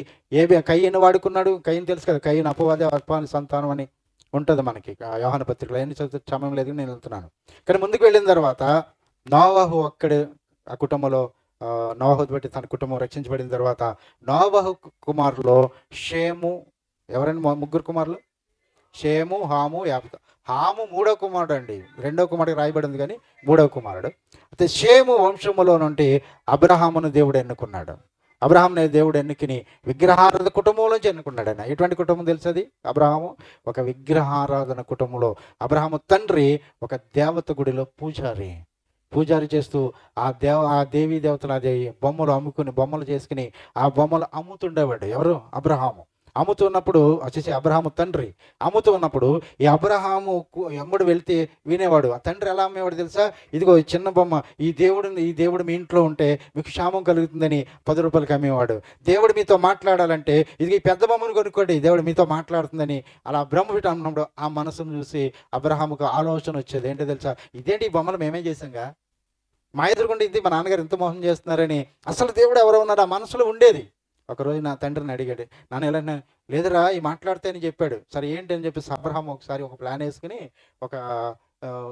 Speaker 1: కయ్యను వాడుకున్నాడు. కయ్యను తెలుసు కదా, కయ్యను అపవాది సంతానం అని ఉంటుంది మనకి యోహాను పత్రికలో. ఎన్ని చదువుతూ సమయం లేదు, నేను వెళ్తున్నాను. కానీ ముందుకు వెళ్ళిన తర్వాత నోవాహు అక్కడే ఆ కుటుంబంలో నోవాహు బట్టి తన కుటుంబం రక్షించబడిన తర్వాత నోవాహు కుమారులో షేము, ఎవరైనా ముగ్గురు కుమారులు? షేము, హాము, యాఫెతు. హాము మూడో కుమారుడు అండి, రెండో కుమారుడికి రాయబడింది కానీ మూడవ కుమారుడు. అయితే షేము వంశములో నుండి అబ్రహామును దేవుడు ఎన్నుకున్నాడు. అబ్రహాంని దేవుడు ఎన్నుకుని విగ్రహారాధన కుటుంబంలోంచి ఎన్నుకున్నాడు. ఆయన ఎటువంటి కుటుంబం తెలుసది? అబ్రహాము ఒక విగ్రహారాధన కుటుంబంలో. అబ్రహాము తండ్రి ఒక దేవత గుడిలో పూజారి చేస్తూ ఆ దేవీ దేవతలు అదే బొమ్మలు అమ్ముకుని, బొమ్మలు చేసుకుని ఆ బొమ్మలు అమ్ముతుండేవాడు. ఎవరు? అబ్రహాము. అమ్ముతున్నప్పుడు వచ్చేసి అబ్రహాము తండ్రి అమ్ముతూ ఉన్నప్పుడు ఈ అబ్రహాము ఎమ్ముడు వెళ్తే వినేవాడు. ఆ తండ్రి ఎలా అమ్మేవాడు తెలుసా? ఇదిగో చిన్న బొమ్మ, ఈ దేవుడు మీ ఇంట్లో ఉంటే మీకు క్షేమం కలుగుతుందని 10 రూపాయలకి అమ్మేవాడు. దేవుడు మీతో మాట్లాడాలంటే ఇది ఈ పెద్ద బొమ్మను కొనుక్కోండి, దేవుడు మీతో మాట్లాడుతుందని అలా బ్రహ్మ పెట్టి అన్నప్పుడు ఆ మనసును చూసి అబ్రహాముకు ఆలోచన వచ్చేది. ఏంటో తెలుసా? ఇదేంటి ఈ బొమ్మలు మేమే చేసాంగా, మా ఎదురుకుండా ఇది మా నాన్నగారు ఎంత మోసం చేస్తున్నారని అసలు దేవుడు ఎవరో ఉన్నారు ఆ మనసులో ఉండేది. ఒకరోజు నా తండ్రిని అడిగాడు, నాన్న ఎలా? లేదురా ఈ మాట్లాడితే అని చెప్పాడు. సరే ఏంటి అని చెప్పేసి అబ్రహాం ఒకసారి ఒక ప్లాన్ వేసుకుని ఒక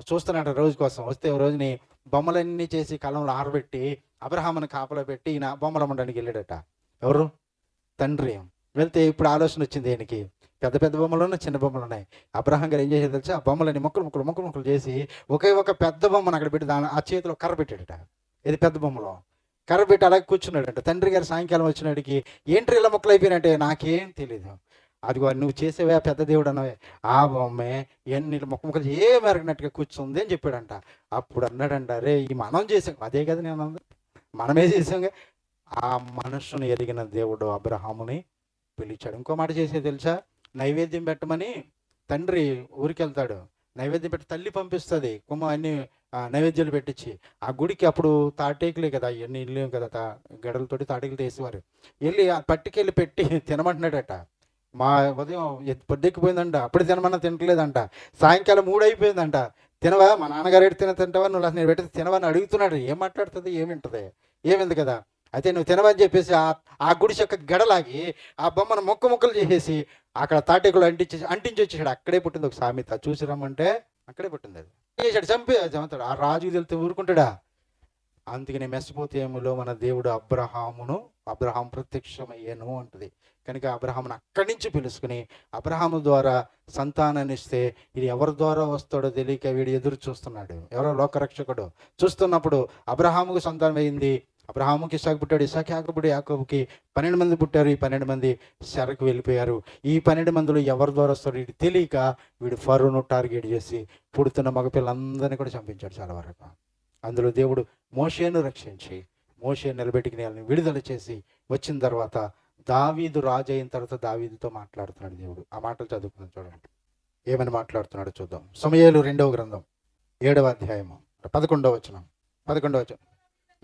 Speaker 1: చూస్తున్నాడు రోజు కోసం. వస్తే ఓ రోజుని బొమ్మలన్నీ చేసి కలంలో ఆరబెట్టి అబ్రహాముని కాపలా పెట్టి ఈయన బొమ్మలు అమ్మడానికి వెళ్ళాడట. ఎవరు? తండ్రి. వెళ్తే ఇప్పుడు ఆలోచన వచ్చింది ఈయనకి. పెద్ద పెద్ద బొమ్మలు ఉన్నాయి, చిన్న బొమ్మలు ఉన్నాయి. అబ్రహాం గారు ఏం చేసేది తెలుసా? ఆ బొమ్మలని ముక్కలు చేసి ఒకే ఒక పెద్ద బొమ్మను అక్కడ పెట్టి ఆ చేతిలో కర్ర పెట్టాడట. ఇది పెద్ద బొమ్మలో కర్ర పెట్టి అలాగే కూర్చున్నాడట. తండ్రి గారు సాయంకాలం వచ్చినాడికి, ఏంటి ఇలా ముక్కలు అయిపోయినట్టే? నాకేం తెలీదు. అదిగో నువ్వు చేసేవే పెద్ద దేవుడు అన్నవే, ఆ బొమ్మే ఎన్ని ముక్కలు ఏం ఎరగినట్టుగా కూర్చుంది అని చెప్పాడంట. అప్పుడు అన్నాడంట, రే ఈ మనం చేసాం అదే కదా నేను మనమే చేసాంగా. ఆ మనస్సును ఎరిగిన దేవుడు అబ్రహాముని పిలిచాడు. ఇంకో మాట చేసేది తెలుసా? నైవేద్యం పెట్టమని తండ్రి ఊరికి వెళ్తాడు. నైవేద్యం పెట్టి తల్లి పంపిస్తుంది అన్ని నైవేద్యాలు పెట్టించి. ఆ గుడికి అప్పుడు తాటేకులే కదా, ఇవన్నీ ఇల్లు కదా, గడలతోటి తాటేకులు తీసేవారు. వెళ్ళి ఆ పట్టుకెళ్ళి పెట్టి తినమంటున్నాడట. మా ఉదయం పొద్దెక్కిపోయిందంట, అప్పుడు తినమన్నా తినట్లేదంట. సాయంకాలం 3 అయిపోయిందంట. తినవా? మా నాన్నగారు ఎటు తినవా? నువ్వు అసలు నేను పెట్టి తినవని అడుగుతున్నాడు. ఏం మాట్లాడుతుంది? ఏమింటది? ఏమింది కదా. అయితే నువ్వు తినవని చెప్పేసి ఆ గుడిసి యొక్క గడలాగి ఆ బొమ్మను ముక్కలు చేసేసి అక్కడ తాటేకులు అంటించి వచ్చేసాడు. అక్కడే పుట్టింది ఒక సామెత, చూసి రమ్మంటే అక్కడే పుట్టింది. అది చేశాడు, చంపుతాడు. ఆ రాజు వెళ్తే ఊరుకుంటాడా? అందుకని మెస్పోతేములో మన దేవుడు అబ్రహాం ప్రత్యక్షమయ్యాను అంటది. కనుక అబ్రహామును అక్కడి నుంచి పిలుచుకుని అబ్రహాము ద్వారా సంతానాన్ని ఇస్తే ఇది ఎవరి ద్వారా వస్తాడో తెలియక వీడు ఎదురు చూస్తున్నాడు. ఎవరో లోకరక్షకుడు చూస్తున్నప్పుడు అబ్రహాముకు సంతానం అయింది. అబ్రహాముకి ఇసాకు పుట్టాడు, ఇసాకు యాకోబుడు, యాకోబుకి 12 మంది పుట్టారు. ఈ 12 మంది చెరకు వెళ్ళిపోయారు. ఈ 12 మందిలో ఎవరి ద్వారా వస్తాడో వీడు తెలియక వీడు ఫరోను టార్గెట్ చేసి పుడుతున్న మగపిల్లలందరినీ కూడా చంపించాడు చాలా వరకు. అందులో దేవుడు మోషేను రక్షించి మోషే నిలబెట్టుకుని వాళ్ళని విడుదల చేసి వచ్చిన తర్వాత దావీదు రాజు అయిన తర్వాత దావీదుతో మాట్లాడుతున్నాడు దేవుడు. ఆ మాటలు చదువుకుందాం చూడండి, ఏమని మాట్లాడుతున్నాడో చూద్దాం. సమూయేలు 2వ గ్రంథం 7వ అధ్యాయము 11వ వచనం.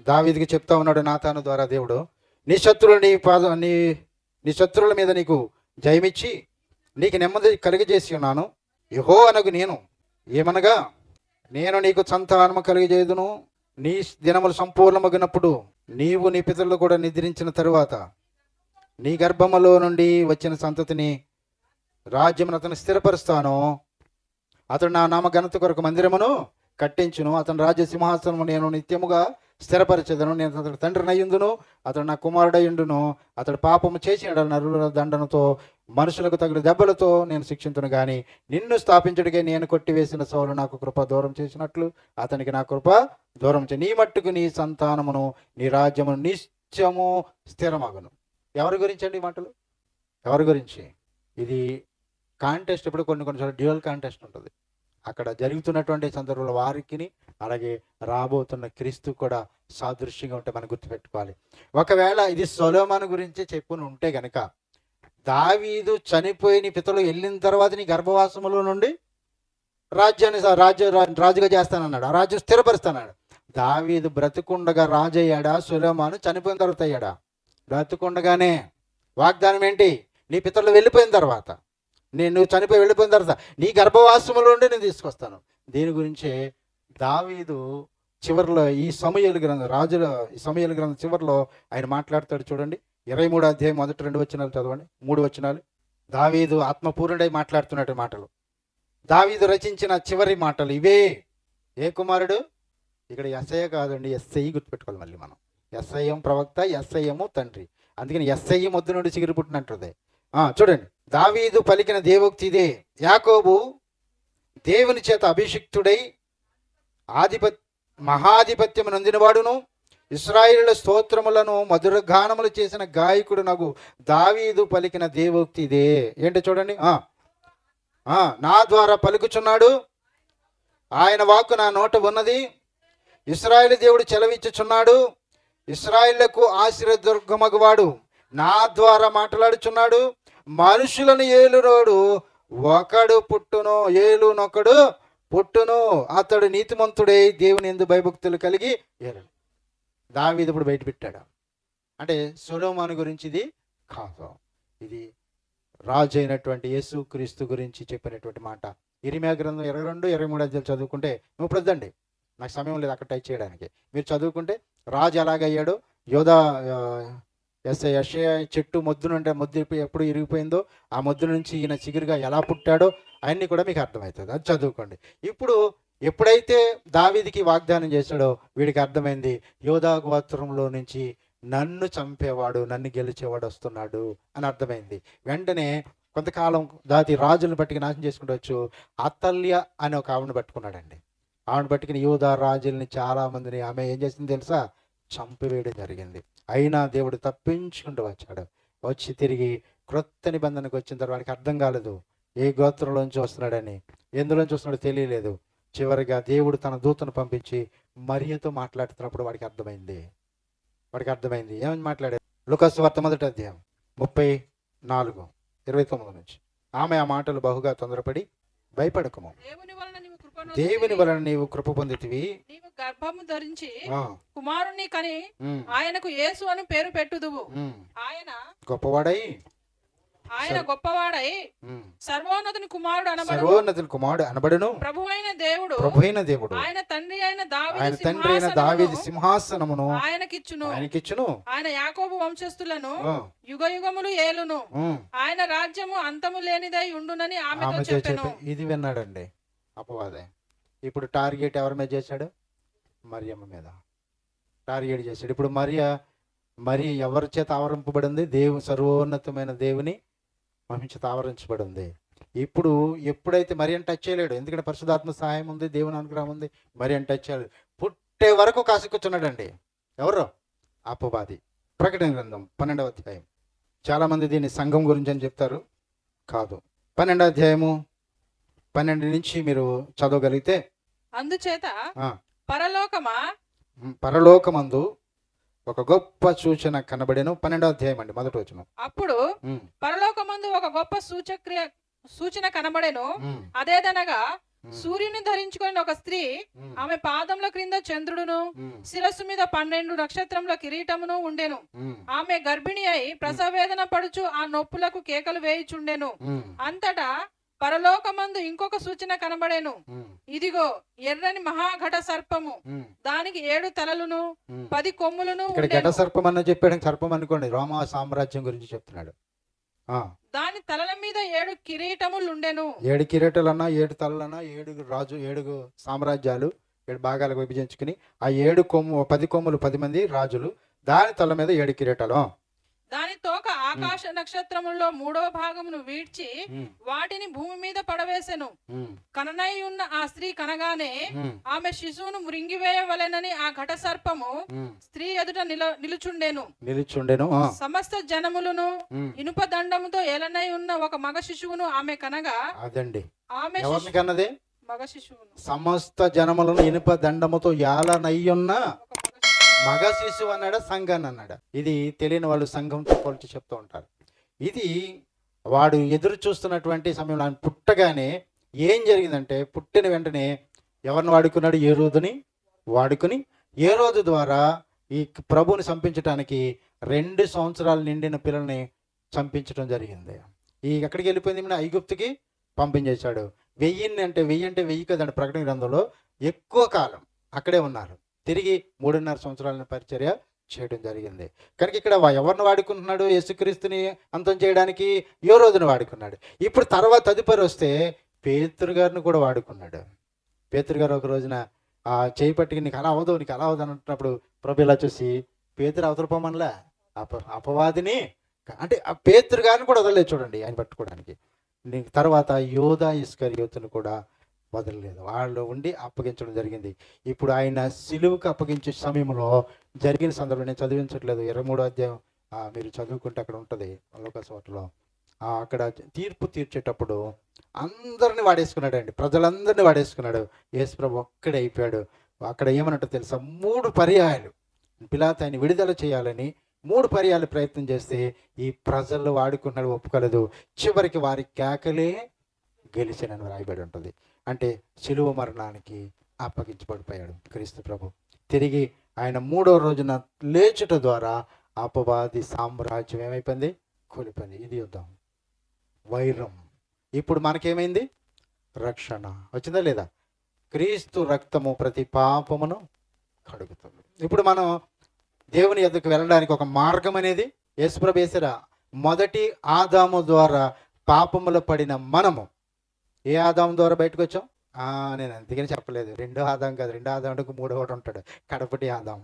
Speaker 1: దావీదుకి చెప్తా ఉన్నాడు నాతాను ద్వారా దేవుడు, నీ శత్రువుల మీద నీకు జయమిచ్చి నీకు నెమ్మది కలిగజేసి ఉన్నాను. యెహోవానగు నేను ఏమనగా, నేను నీకు సంతానము కలిగజేయుదును. నీ దినములు సంపూర్ణమగినప్పుడు నీవు నీ పితరులు కూడా నిద్రించిన తరువాత నీ గర్భములో నుండి వచ్చిన సంతతిని రాజ్యమును అతను స్థిరపరుస్తాను. అతడు నా నామ ఘనత కొరకు మందిరమును కట్టించును. అతని రాజ్య సింహాసనము నేను నిత్యముగా స్థిరపరచెదను. నేను అతడు తండ్రిని అయ్యుందును, అతడు నా కుమారుడయ్యుండును. అతడు పాపము చేసిన నరుల దండనతో మనుషులకు తగిన దెబ్బలతో నేను శిక్షించును. గాని నిన్ను స్థాపించుడికే నేను కొట్టివేసిన సౌలు నాకు కృప దూరం చేసినట్లు అతనికి నా కృప దూరం చే. నీ మట్టుకు నీ సంతానమును నీ రాజ్యమును నిత్యము స్థిరమగును. ఎవరి గురించి అండి మాటలు? ఎవరి గురించి? ఇది కాంటెస్ట్. ఇప్పుడు కొన్నిసార్లు డ్యూయల్ కాంటెస్ట్ ఉంటుంది. అక్కడ జరుగుతున్నటువంటి సందర్భంలో వారికి అలాగే రాబోతున్న క్రీస్తు కూడా సాదృశ్యంగా ఉంటే మనం గుర్తుపెట్టుకోవాలి. ఒకవేళ ఇది సొలొమోను గురించి చెప్పుని ఉంటే గనక, దావీదు చనిపోయిన పితలు వెళ్ళిన తర్వాత నీ గర్భవాసములో నుండి రాజ్యాన్ని రాజుగా చేస్తానన్నాడు, ఆ రాజ్యం స్థిరపరుస్తానన్నాడు. దావీదు బ్రతికుండగా రాజు అయ్యాడా? సొలొమోను చనిపోయిన తర్వాత అయ్యాడా? బ్రతికుండగానే. వాగ్దానం ఏంటి? నీ పితరులు వెళ్ళిపోయిన తర్వాత, నువ్వు చనిపోయి వెళ్ళిపోయిన తర్వాత నీ గర్భవాసములో నుండి నేను తీసుకొస్తాను. దీని గురించే దావీదు చివరిలో ఈ సమూయేలు గ్రంథం చివరిలో ఆయన మాట్లాడతాడు చూడండి. 23వ అధ్యాయం 1-2 వచనాలు చదవండి, 3 వచనాలు. దావీదు ఆత్మపూర్ణుడై మాట్లాడుతున్నట్టు మాటలు, దావీదు రచించిన చివరి మాటలు ఇవే. ఏ కుమారుడు? ఇక్కడ యెషయా కాదండి, ఎస్ఐ గుర్తుపెట్టుకోవాలి. మళ్ళీ మనం యెషయా ప్రవక్త, యెషయా తండ్రి. అందుకని యెషయా మొద్దు నుండి చిగురు పుట్టినట్టుంది. చూడండి, దావీదు పలికిన దేవోక్తి ఇదే. యాకోబు దేవుని చేత అభిషిక్తుడై మహాధిపత్యం నొందినవాడును, ఇశ్రాయేలు స్తోత్రములను మధురగానములు చేసిన గాయకుడు నగు దావీదు పలికిన దేవోక్తి ఇదే. ఏంటో చూడండి, నా ద్వారా పలుకుచున్నాడు, ఆయన వాక్కు నా నోట ఉన్నది. ఇశ్రాయేలు దేవుడు చెలవిచ్చుచున్నాడు, ఇశ్రాయేలుకు ఆశీర్వాదదుర్గమగువాడు నా ద్వారా మాట్లాడుచున్నాడు. మనుషులను ఏలునోడు ఒకడు పుట్టును, ఏలునొకడు పుట్టును. అతడు నీతిమంతుడై దేవుని యందు భయభక్తులు కలిగి ఏలు. దావీదు ఇప్పుడు బయట పెట్టాడు. అంటే సొలొమోను గురించి ఇది కాదు, ఇది రాజు అయినటువంటి యేసుక్రీస్తు గురించి చెప్పినటువంటి మాట. ఇర్మీయా గ్రంథం 22-23 అధ్యాయాలు చదువుకుంటే, నువ్వు ప్రొద్దండి, నాకు సమయం లేదు అక్కడ టైప్ చేయడానికి. మీరు చదువుకుంటే రాజు ఎలాగయ్యాడో, యెషయా చెట్టు మొద్దు నుండి మొద్దు ఎప్పుడు ఇరిగిపోయిందో ఆ మొద్దు నుంచి ఈయన చిగురుగా ఎలా పుట్టాడో అవన్నీ కూడా మీకు అర్థమవుతుంది. అది చదువుకోండి. ఇప్పుడు ఎప్పుడైతే దావీదుకి వాగ్దానం చేశాడో వీడికి అర్థమైంది, యోధా గోత్రంలో నుంచి నన్ను చంపేవాడు, నన్ను గెలిచేవాడు వస్తున్నాడు అని అర్థమైంది. వెంటనే కొంతకాలం దాటి రాజులను పట్టుకుని నాశనం చేసుకుంటూ అతల్య అనే ఒక ఆవిడని పట్టుకున్నాడండి. ఆవిడని పట్టుకుని యూదా రాజుల్ని చాలా మందిని ఆమె ఏం చేసింది తెలుసా? చంపివేయడం జరిగింది. అయినా దేవుడు తప్పించుకుంటూ వచ్చాడు. వచ్చి తిరిగి క్రొత్త నిబంధనకు వచ్చిన తర్వాత వాడికి అర్థం కాలేదు ఏ గోత్రంలోంచి వస్తున్నాడని, ఎందులోంచి వస్తున్నాడో తెలియలేదు. చివరిగా దేవుడు తన దూతను పంపించి మరియతో మాట్లాడుతున్నప్పుడు వాడికి అర్థమైంది. ఏమని మాట్లాడారు? లూకాసు వార్త 1వ అధ్యాయం 34:29 నుంచి. ఆమె ఆ మాటలు బహుగా తొందరపడి, భయపడకము, దేవుని వలన నీవు కృప పొందితివి,
Speaker 2: నీవు గర్భము ధరించి కుమారుని కని ఆయనకు యేసు అని పేరు పెట్టుదువు. ఆయన గొప్పవాడై సర్వోన్నతుని కుమారుడు అనబడును. ప్రభువైన దేవుడు ఆయన తండ్రి అయిన దావీదు సింహాసనమును ఆయనకిచ్చును. ఆయన యాకోబు వంశస్థులను యుగయుగములు ఏలును. ఆయన రాజ్యము అంతము లేనిదై ఉండునని ఆమెతో చెప్పెను.
Speaker 1: ఇది విన్నాడండి అపవాదే. ఇప్పుడు టార్గెట్ ఎవరి మీద చేశాడు? మరియమ్మ మీద టార్గెట్ చేశాడు. ఇప్పుడు మరి ఎవరి చేత ఆవరింపబడింది? సర్వోన్నతమైన దేవుని చేత ఆవరించబడింది. ఇప్పుడు ఎప్పుడైతే మరియని టచ్ చేయలేడు, ఎందుకంటే పరిశుద్ధాత్మ సహాయం ఉంది, దేవుని అనుగ్రహం ఉంది, మరియని టచ్ చేయలేదు. పుట్టే వరకు కాసుకొచ్చున్నాడండి. ఎవరు? అపవాది. ప్రకటన గ్రంథం 12వ అధ్యాయం. చాలామంది దీన్ని సంఘం గురించి అని చెప్తారు, కాదు. 12వ అధ్యాయము 12 నుంచి మీరు చదవగలిగితే,
Speaker 2: అందుచేత
Speaker 1: పరలోకమందు ఒక గొప్ప సూచన కనబడెను. 12వ అధ్యాయం అండి, 1వ వచనం.
Speaker 2: అప్పుడు పరలోకమందు ఒక గొప్ప సూచన కనబడెను. అదేదనగా సూర్యుని ధరించుకుని ఒక స్త్రీ, ఆమె పాదముల క్రింద చంద్రుడును, శిరస్సు మీద 12 నక్షత్రముల కిరీటమును ఉండెను. ఆమె గర్భిణి అయి ప్రసవేదన పడుచు ఆ నొప్పులకు కేకలు వేయుచుండెను. అంతటా పరలోకమందు ఇంకొక సూచన కనబడేను. ఇదిగో ఎర్రని మహాఘట సర్పము, దానికి 7 తలలును 10 కొమ్ములను.
Speaker 1: ఇక్కడ ఘట సర్పం అన్న చెప్పాడు. సర్పం అనుకోండి, రోమా సామ్రాజ్యం గురించి చెప్తున్నాడు.
Speaker 2: దాని తలల మీద 7 కిరీటములు ఉండెను.
Speaker 1: 7 కిరీటాలు అన్నా, 7 తలలన్నా, 7 సామ్రాజ్యాలు 7 భాగాలకు విభజించుకుని ఆ 10 కొమ్ములు 10 మంది రాజులు, దాని తల మీద 7 కిరీటాలు.
Speaker 2: దాని తోక ఆకాశ నక్షత్రములలో 3వ భాగమును వీడ్చి వాటిని భూమి మీద పడవేసెను. కననై ఉన్న ఆ స్త్రీ కనగానే ఆమె శిశువును మృంగివేయవలెనని ఆ ఘట సర్పము స్త్రీ ఎదుట నిలుచుండెను. సమస్త జనములను ఇనుప దండముతో ఏలనై ఉన్న ఒక మగ శిశువును ఆమె కనగా,
Speaker 1: అదండి
Speaker 2: ఆమె
Speaker 1: కన్నదే
Speaker 2: మగ శిశువును,
Speaker 1: సమస్త జనములను ఇనుప దండముతో ఏలనయ్యున్న మగ శిశువు అన్నాడా, సంఘాన్ని అన్నాడా? ఇది తెలియని వాళ్ళు సంఘంతో పోల్చి చెప్తూ ఉంటారు. ఇది వాడు ఎదురు చూస్తున్నటువంటి సమయంలో ఆయన పుట్టగానే ఏం జరిగిందంటే, పుట్టిన వెంటనే ఎవరిని వాడుకున్నాడు? ఏరోదుని వాడుకుని ఏరోదు ద్వారా ఈ ప్రభుని చంపించడానికి 2 సంవత్సరాలు నిండిన పిల్లల్ని చంపించడం జరిగింది. ఎక్కడికి వెళ్ళిపోయింది? ఐగుప్తుకి పంపించేశాడు. 1000 అంటే 1000 కదండి. ప్రకటన గ్రంథంలో ఎక్కువ కాలం అక్కడే ఉన్నారు. తిరిగి 3.5 సంవత్సరాలను పరిచర్య చేయడం జరిగింది. కనుక ఇక్కడ ఎవరిని వాడుకుంటున్నాడు? యేసుక్రీస్తుని అంతం చేయడానికి యోరోదుని వాడుకున్నాడు. ఇప్పుడు తదుపరి వస్తే పేతురు గారిని కూడా వాడుకున్నాడు. పేతురు గారు ఒక రోజున ఆ చేయి పట్టుకుని నీకు అలా అవదు అంటున్నప్పుడు ప్రభు ఇలా చూసి, పేతురు అవతలపోమనలా, అపవాదిని అంటే ఆ పేతురు గారిని కూడా వదలలేదు చూడండి ఆయన పట్టుకోవడానికి. తర్వాత యోధా ఇస్కరియోతును కూడా వదలలేదు, వాళ్ళు ఉండి అప్పగించడం జరిగింది. ఇప్పుడు ఆయన సిలువుకు అప్పగించే సమయంలో జరిగిన సందర్భం నేను చదివించట్లేదు, 23వ అధ్యాయం మీరు చదువుకుంటే అక్కడ ఉంటుంది లూకాసు వార్తలో. అక్కడ తీర్పు తీర్చేటప్పుడు అందరిని వాడేసుకున్నాడండి, ప్రజలందరినీ వాడేసుకున్నాడు. యేసు ప్రభు ఒక్కడే అయిపోయాడు. అక్కడ ఏమన్నట్టు తెలుసా? 3 పర్యాయాలు పిలాతు ఆయన విడుదల చేయాలని 3 పర్యాయాలు ప్రయత్నం చేస్తే ఈ ప్రజలు వాడుకున్నాడు, ఒప్పుకోలేదు. చివరికి వారి కేకలే గెలిచానని రాయబడి ఉంటుంది. అంటే శిలువ మరణానికి అప్పగించబడిపోయాడు క్రీస్తు ప్రభు. తిరిగి ఆయన 3వ రోజున లేచుట ద్వారా అపవాది సామ్రాజ్యం ఏమైపోయింది? కూలిపోయింది. ఇది యుద్ధం, వైరం. ఇప్పుడు మనకేమైంది? రక్షణ వచ్చిందా లేదా? క్రీస్తు రక్తము ప్రతి పాపమును కడుగుతుంది. ఇప్పుడు మనం దేవుని యొద్దకు వెళ్ళడానికి ఒక మార్గం అనేది యేసుప్రభు వేసారా? మొదటి ఆదాము ద్వారా పాపములో పడిన మనము ఏ ఆదాము ద్వారా బయటకు వచ్చాం? నేను అందుకని చెప్పలేదు. రెండో ఆదాం కాదు, రెండో ఆదాం అంటే మూడో ఒకటి ఉంటాడు, కడపటి ఆదాం.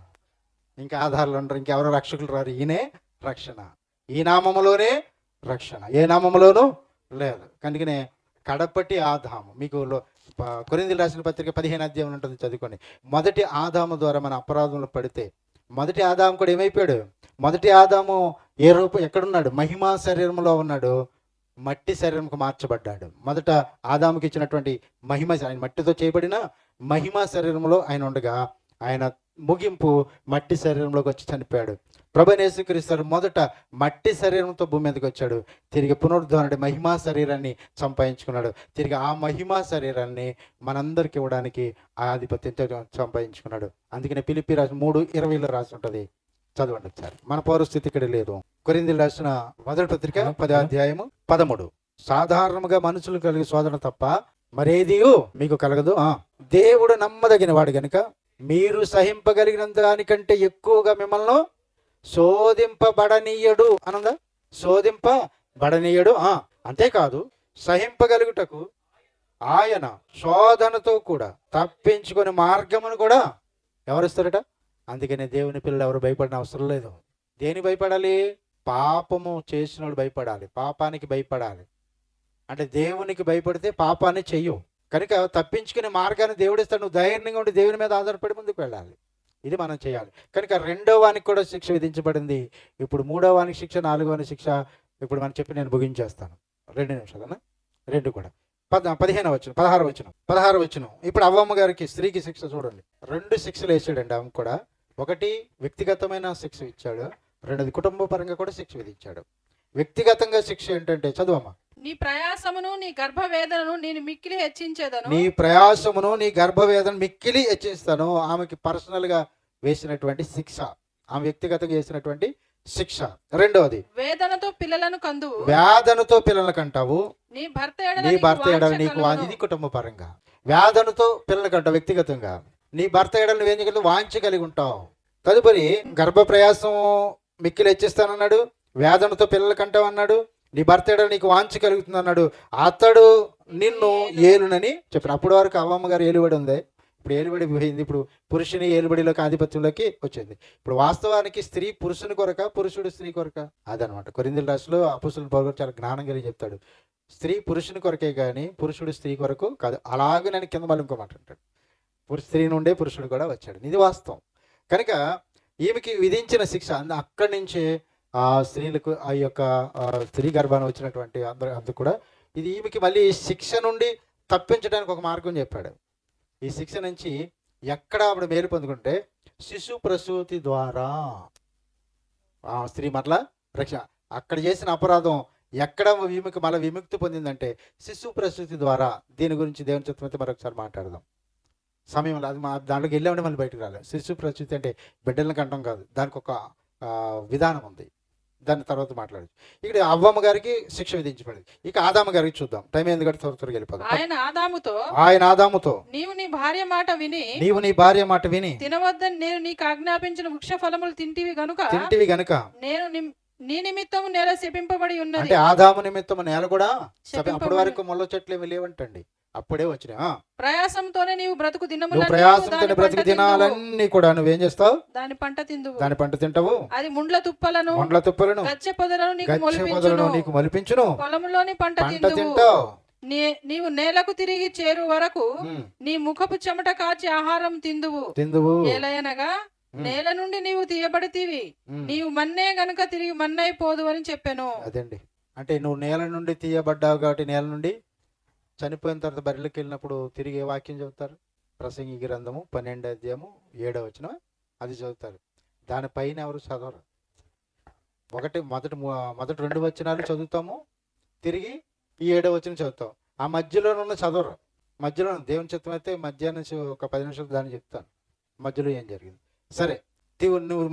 Speaker 1: ఇంకా ఆధారాలు ఉంటారు, ఇంకెవరో రక్షకులు రారు. ఈయనే రక్షణ, ఈ నామములోనే రక్షణ, ఏ నామములోనూ లేదు. అందుకనే కడపటి ఆదాము. మీకు కొరింథీయులకు రాసిన పత్రిక 15 అధ్యాయం ఉంటుంది, చదువుకోండి. మొదటి ఆదాము ద్వారా మన అపరాధంలో పడితే మొదటి ఆదాము కూడా ఏమైపోయాడు? మొదటి ఆదాము ఏ రూపం ఎక్కడున్నాడు? మహిమా శరీరంలో ఉన్నాడు, మట్టి శరీరంకు మార్చబడ్డాడు. మొదట ఆదాముకి ఇచ్చినటువంటి మహిమ, ఆయన మట్టితో చేయబడిన మహిమా శరీరంలో ఆయన ఉండగా, ఆయన ముగింపు మట్టి శరీరంలోకి వచ్చి చనిపోయాడు. ప్రభువైన యేసుక్రీస్తు మొదట మట్టి శరీరంతో భూమి మీదకి వచ్చాడు, తిరిగి పునరుద్ధరణి మహిమా శరీరాన్ని సంపాదించుకున్నాడు. తిరిగి ఆ మహిమా శరీరాన్ని మనందరికి ఇవ్వడానికి ఆ ఆధిపత్యంతో సంపాదించుకున్నాడు. అందుకనే ఫిలిప్పీ రాసిన 3:20 రాసి ఉంటుంది, చదవండి ఒకసారి. మన పౌరస్థితి ఇక్కడ లేదు. కొరింథీయులకు రాసిన మొదటి పత్రిక 10వ అధ్యాయము 13. సాధారణంగా మనుషులు కలిగే శోధన తప్ప మరేది మీకు కలగదు. దేవుడు నమ్మదగిన వాడు గనుక మీరు సహింపగలిగినంత దానికంటే ఎక్కువగా మిమ్మల్ని శోధింపబడనీయడు అనందా. శోధింపబడనీయడు. అంతేకాదు, సహింపగలుగుటకు ఆయన శోధనతో కూడా తప్పించుకునే మార్గమును కూడా ఎవరిస్తారట? అందుకనే దేవుని పిల్లలు ఎవరు భయపడిన అవసరం లేదు. దేని భయపడాలి? పాపము చేసినోడు భయపడాలి, పాపానికి భయపడాలి. అంటే దేవునికి భయపడితే పాపాన్ని చెయ్యు. కనుక తప్పించుకునే మార్గాన్ని దేవుడిస్తాడు. నువ్వు ధైర్యంగా ఉండి దేవుని మీద ఆధారపడి ముందుకు వెళ్ళాలి. ఇది మనం చేయాలి. కనుక రెండో వానికి కూడా శిక్ష విధించబడింది. ఇప్పుడు మూడో వానికి శిక్ష, నాలుగో వానికి శిక్ష ఇప్పుడు మనం చెప్పి నేను ముగించేస్తాను. 2 నిమిషాలన్నా, 2 కూడా. 16వ వచనం. ఇప్పుడు అవ్వమ్మ గారికి, స్త్రీకి శిక్ష చూడండి. 2 శిక్షలు వేసాడండి ఆమె కూడా. ఒకటి వ్యక్తిగతమైన శిక్ష ఇచ్చాడు, రెండోది కుటుంబ పరంగా కూడా శిక్ష విధించాడు. వ్యక్తిగతంగా శిక్ష ఏంటంటే, చదువమ్మా.
Speaker 2: నీ ప్రయాసమును నీ గర్భవేదనను నేను మిక్కిలి హెచ్చించేదను.
Speaker 1: నీ ప్రయాసమును నీ గర్భవేదన మిక్కిలి హెచ్చిస్తాను. ఆమెకి పర్సనల్ గా వేసినటువంటి శిక్ష, ఆమె వ్యక్తిగతంగా వేసినటువంటి శిక్ష. రెండవది,
Speaker 2: వేదనతో పిల్లలను కందువు.
Speaker 1: వేదనతో పిల్లలను కంటావు.
Speaker 2: నీ భర్త
Speaker 1: ఎడల నీకు, ఇది కుటుంబ పరంగా. వేదనతో పిల్లలు కంటావు వ్యక్తిగతంగా. నీ భర్త ఎడలు నువ్వేం చేయగలవు? వాంఛ కలిగి ఉంటావు. తదుపరి గర్భ ప్రయాసం మిక్కిలి హెచ్చిస్తానన్నాడు, వేదనతో పిల్లలు కంటావు అన్నాడు, నీ భర్త ఎడల నీకు వాంఛ కలుగుతుంది అన్నాడు. అతడు నిన్ను ఏలునని చెప్పాడు. అప్పటి వరకు అవ్వమ్మ గారు ఏలుబడి ఉంది, ఇప్పుడు ఏలుబడి పోయింది. ఇప్పుడు పురుషుని ఏలుబడిలోకి, ఆధిపత్యంలోకి వచ్చింది. ఇప్పుడు వాస్తవానికి స్త్రీ పురుషుని కొరక, పురుషుడు స్త్రీ కొరక, అదనమాట. కొరింథీయుల రాశిలో అపోస్తలుడు పౌలు చాలా జ్ఞానం కలిగి చెప్తాడు. స్త్రీ పురుషుని కొరకే కానీ పురుషుడు స్త్రీ కొరకు కాదు. అలాగే నేను కింద మళ్ళీ ఇంకో మాట అంటాడు, స్త్రీ నుండే పురుషుడు కూడా వచ్చాడు. ఇది వాస్తవం. కనుక ఈమెకి విధించిన శిక్ష అక్కడి నుంచే ఆ స్త్రీలకు, ఆ యొక్క స్త్రీ గర్భాన వచ్చినటువంటి అందరూ కూడా ఇది ఈమెకి మళ్ళీ శిక్ష నుండి తప్పించడానికి ఒక మార్గం చెప్పాడు. ఈ శిక్ష నుంచి ఎక్కడ ఆవిడ మేలు పొందుకుంటే శిశు ప్రసూతి ద్వారా ఆ స్త్రీ మరలా రక్షణ. అక్కడ చేసిన అపరాధం ఎక్కడ ఈమెకి మళ్ళీ విముక్తి పొందిందంటే శిశు ప్రసూతి ద్వారా. దీని గురించి దేవుని చిత్తమైతే మరొకసారి మాట్లాడదాం సమయంలో. అది దాంట్లోకి వెళ్ళామంటే మళ్ళీ బయటకు రాలేదు. శిశు ప్రసూతి అంటే బిడ్డలను కంటం కాదు, దానికి ఒక విధానం ఉంది, దాని తర్వాత మాట్లాడచ్చు. ఇక్కడ అవ్వమ్మ గారికి శిక్ష విధించబడింది. ఇక ఆదాము గారికి చూద్దాం, టైం ఎందుకంటే త్వరగా వెళ్ళిపోదాం. ఆయన ఆదాముతో
Speaker 2: నీవు నీ భార్య మాట విని తినవద్దని నేను నీకు ఆజ్ఞాపించిన వృక్ష ఫలములు తింటివి గనుక నేను నీ నిమిత్తము నేల శపింపబడి ఉన్నది.
Speaker 1: అంటే ఆదాము నిమిత్తము నేల కూడా అప్పటి వరకు ముళ్ళ చెట్లు ఏమి లేవంటండి, అప్పుడే వచ్చినా.
Speaker 2: ప్రయాసంతోనే నీవు బ్రతుకు
Speaker 1: దినాలన్నీ కూడా నువ్వేం చేస్తావు?
Speaker 2: దాని
Speaker 1: పంట తింటావు.
Speaker 2: అది ముండ్ల తుప్పలను గచ్చ పొదలను నీకు మొలిపించును. పొలంలోని పంట తింటావు. నీవు నేలకు తిరిగి చేరు వరకు నీ ముఖపు చెమట కాచి ఆహారం తిందువు. ఏలయనగా నేల నుండి నీవు తీయబడితివి, నీవు మన్నే గనుక తిరిగి మన్నైపోదు అని చెప్పాను.
Speaker 1: అదండి, అంటే నువ్వు నేల నుండి తీయబడ్డావు కాబట్టి నేల నుండి చనిపోయిన తర్వాత బరిలోకి వెళ్ళినప్పుడు తిరిగి వాక్యం చదువుతారు. ప్రసంగి గ్రంథము 12వ అధ్యాయము 7వ వచనం అది చదువుతారు. దానిపైన ఎవరు చదవరు. మొదటి 2 వచనాలు చదువుతాము, తిరిగి ఈ 7వ వచనం చదువుతాం. ఆ మధ్యలో ఉన్న చదవరు. మధ్యలో దేవుని చిత్తం అయితే మధ్యాహ్నం ఒక 10 నిమిషాలు దాన్ని చెప్తాను మధ్యలో ఏం జరిగింది. సరే, నువ్వు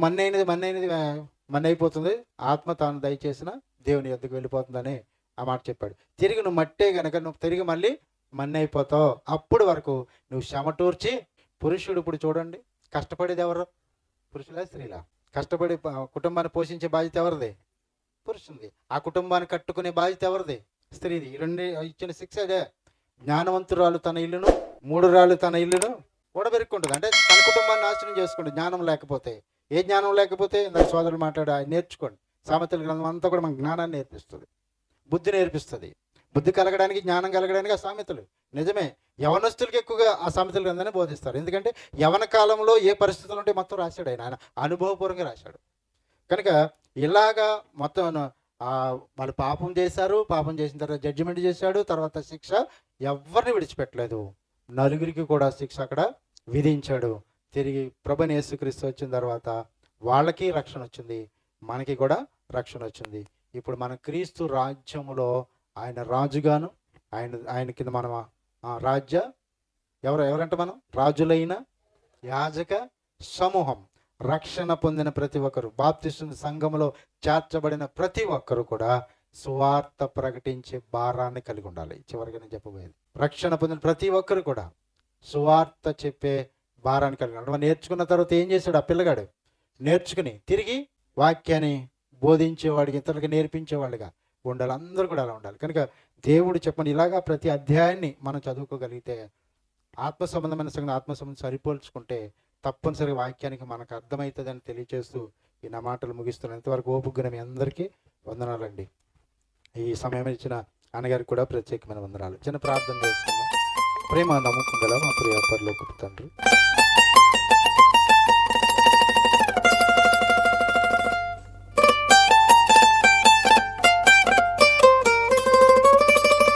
Speaker 1: మన్నైపోతుంది, ఆత్మ తాను దయచేసిన దేవుని యొద్దకు వెళ్ళిపోతుందని ఆ మాట చెప్పాడు. తిరిగి నువ్వు మట్టే గనక నువ్వు తిరిగి మళ్ళీ మన్నైపోతావు. అప్పుడు వరకు నువ్వు చెమటూర్చి, పురుషుడు ఇప్పుడు చూడండి కష్టపడేది ఎవరు? పురుషులా స్త్రీలా? కష్టపడి కుటుంబాన్ని పోషించే బాధ్యత ఎవరిది? పురుషుంది. ఆ కుటుంబాన్ని కట్టుకునే బాధ్యత ఎవరిది? స్త్రీది. 2 ఇచ్చిన శిక్ష అదే. జ్ఞానవంతురాలు తన ఇల్లును 3 రాళ్ళు తన ఇల్లును కూడబెరుక్కుంటుంది. అంటే తన కుటుంబాన్ని నాశనం చేసుకుంటుంది జ్ఞానం లేకపోతే. ఏ జ్ఞానం లేకపోతే నాకు సోదరులు మాట్లాడు ఆయన నేర్చుకోండి. సామెతల గ్రంథం అంతా కూడా మనకు జ్ఞానాన్ని నేర్పిస్తుంది, బుద్ధి నేర్పిస్తుంది. బుద్ధి కలగడానికి, జ్ఞానం కలగడానికి ఆ సామెతలు నిజమే. యవనస్తులకి ఎక్కువగా ఆ సామెతల గ్రంథాన్ని బోధిస్తారు. ఎందుకంటే యవన కాలంలో ఏ పరిస్థితులు ఉంటే మొత్తం రాశాడు ఆయన అనుభవపూర్వకంగా రాశాడు. కనుక ఇలాగా మొత్తం వాళ్ళు పాపం చేశారు, పాపం చేసిన తర్వాత జడ్జిమెంట్ చేశాడు, తర్వాత శిక్ష ఎవరిని విడిచిపెట్టలేదు. నలుగురికి కూడా శిక్ష అక్కడ విధించాడు. తిరిగి ప్రభువైన యేసుక్రీస్తు వచ్చిన తర్వాత వాళ్ళకి రక్షణ వచ్చింది, మనకి కూడా రక్షణ వచ్చింది. ఇప్పుడు మన క్రీస్తు రాజ్యములో ఆయన రాజుగాను, ఆయన కింద మనం రాజ్య ఎవరంటే మనం రాజులైన యాజక సమూహం. రక్షణ పొందిన ప్రతి ఒక్కరు, బాప్తిస్మ సంఘములో చేర్చబడిన ప్రతి ఒక్కరు కూడా సువార్త ప్రకటించే భారాన్ని కలిగి ఉండాలి. చివరిగా నేను చెప్పబోయేది, రక్షణ పొందిన ప్రతి ఒక్కరు కూడా సువార్త చెప్పే భారాన్ని కలిగి ఉండాలి. నేర్చుకున్న తర్వాత ఏం చేశాడు ఆ పిల్లగాడు? నేర్చుకుని తిరిగి వాక్యాన్ని బోధించేవాడికి, ఇతరులకి నేర్పించేవాళ్ళుగా ఉండాలి. అందరూ కూడా అలా ఉండాలి. కనుక దేవుడు చెప్పని ఇలాగా ప్రతి అధ్యాయాన్ని మనం చదువుకోగలిగితే, ఆత్మ సంబంధమైన సంగతి ఆత్మ సంబంధం సరిపోల్చుకుంటే తప్పనిసరిగా వాక్యానికి మనకు అర్థమవుతుందని తెలియజేస్తూ ఈ నా మాటలు ముగిస్తున్నాను. ఇంతవరకు ఓపికగా మీ అందరికీ వందనాలండి. ఈ సమయం ఇచ్చిన అన్నగారికి కూడా ప్రత్యేకమైన వందనాలు. చిన్న ప్రార్థన చేసుకున్నాం. ప్రేమ నమ్మకం గల మా ప్రియ పరలోకపు తండ్రి,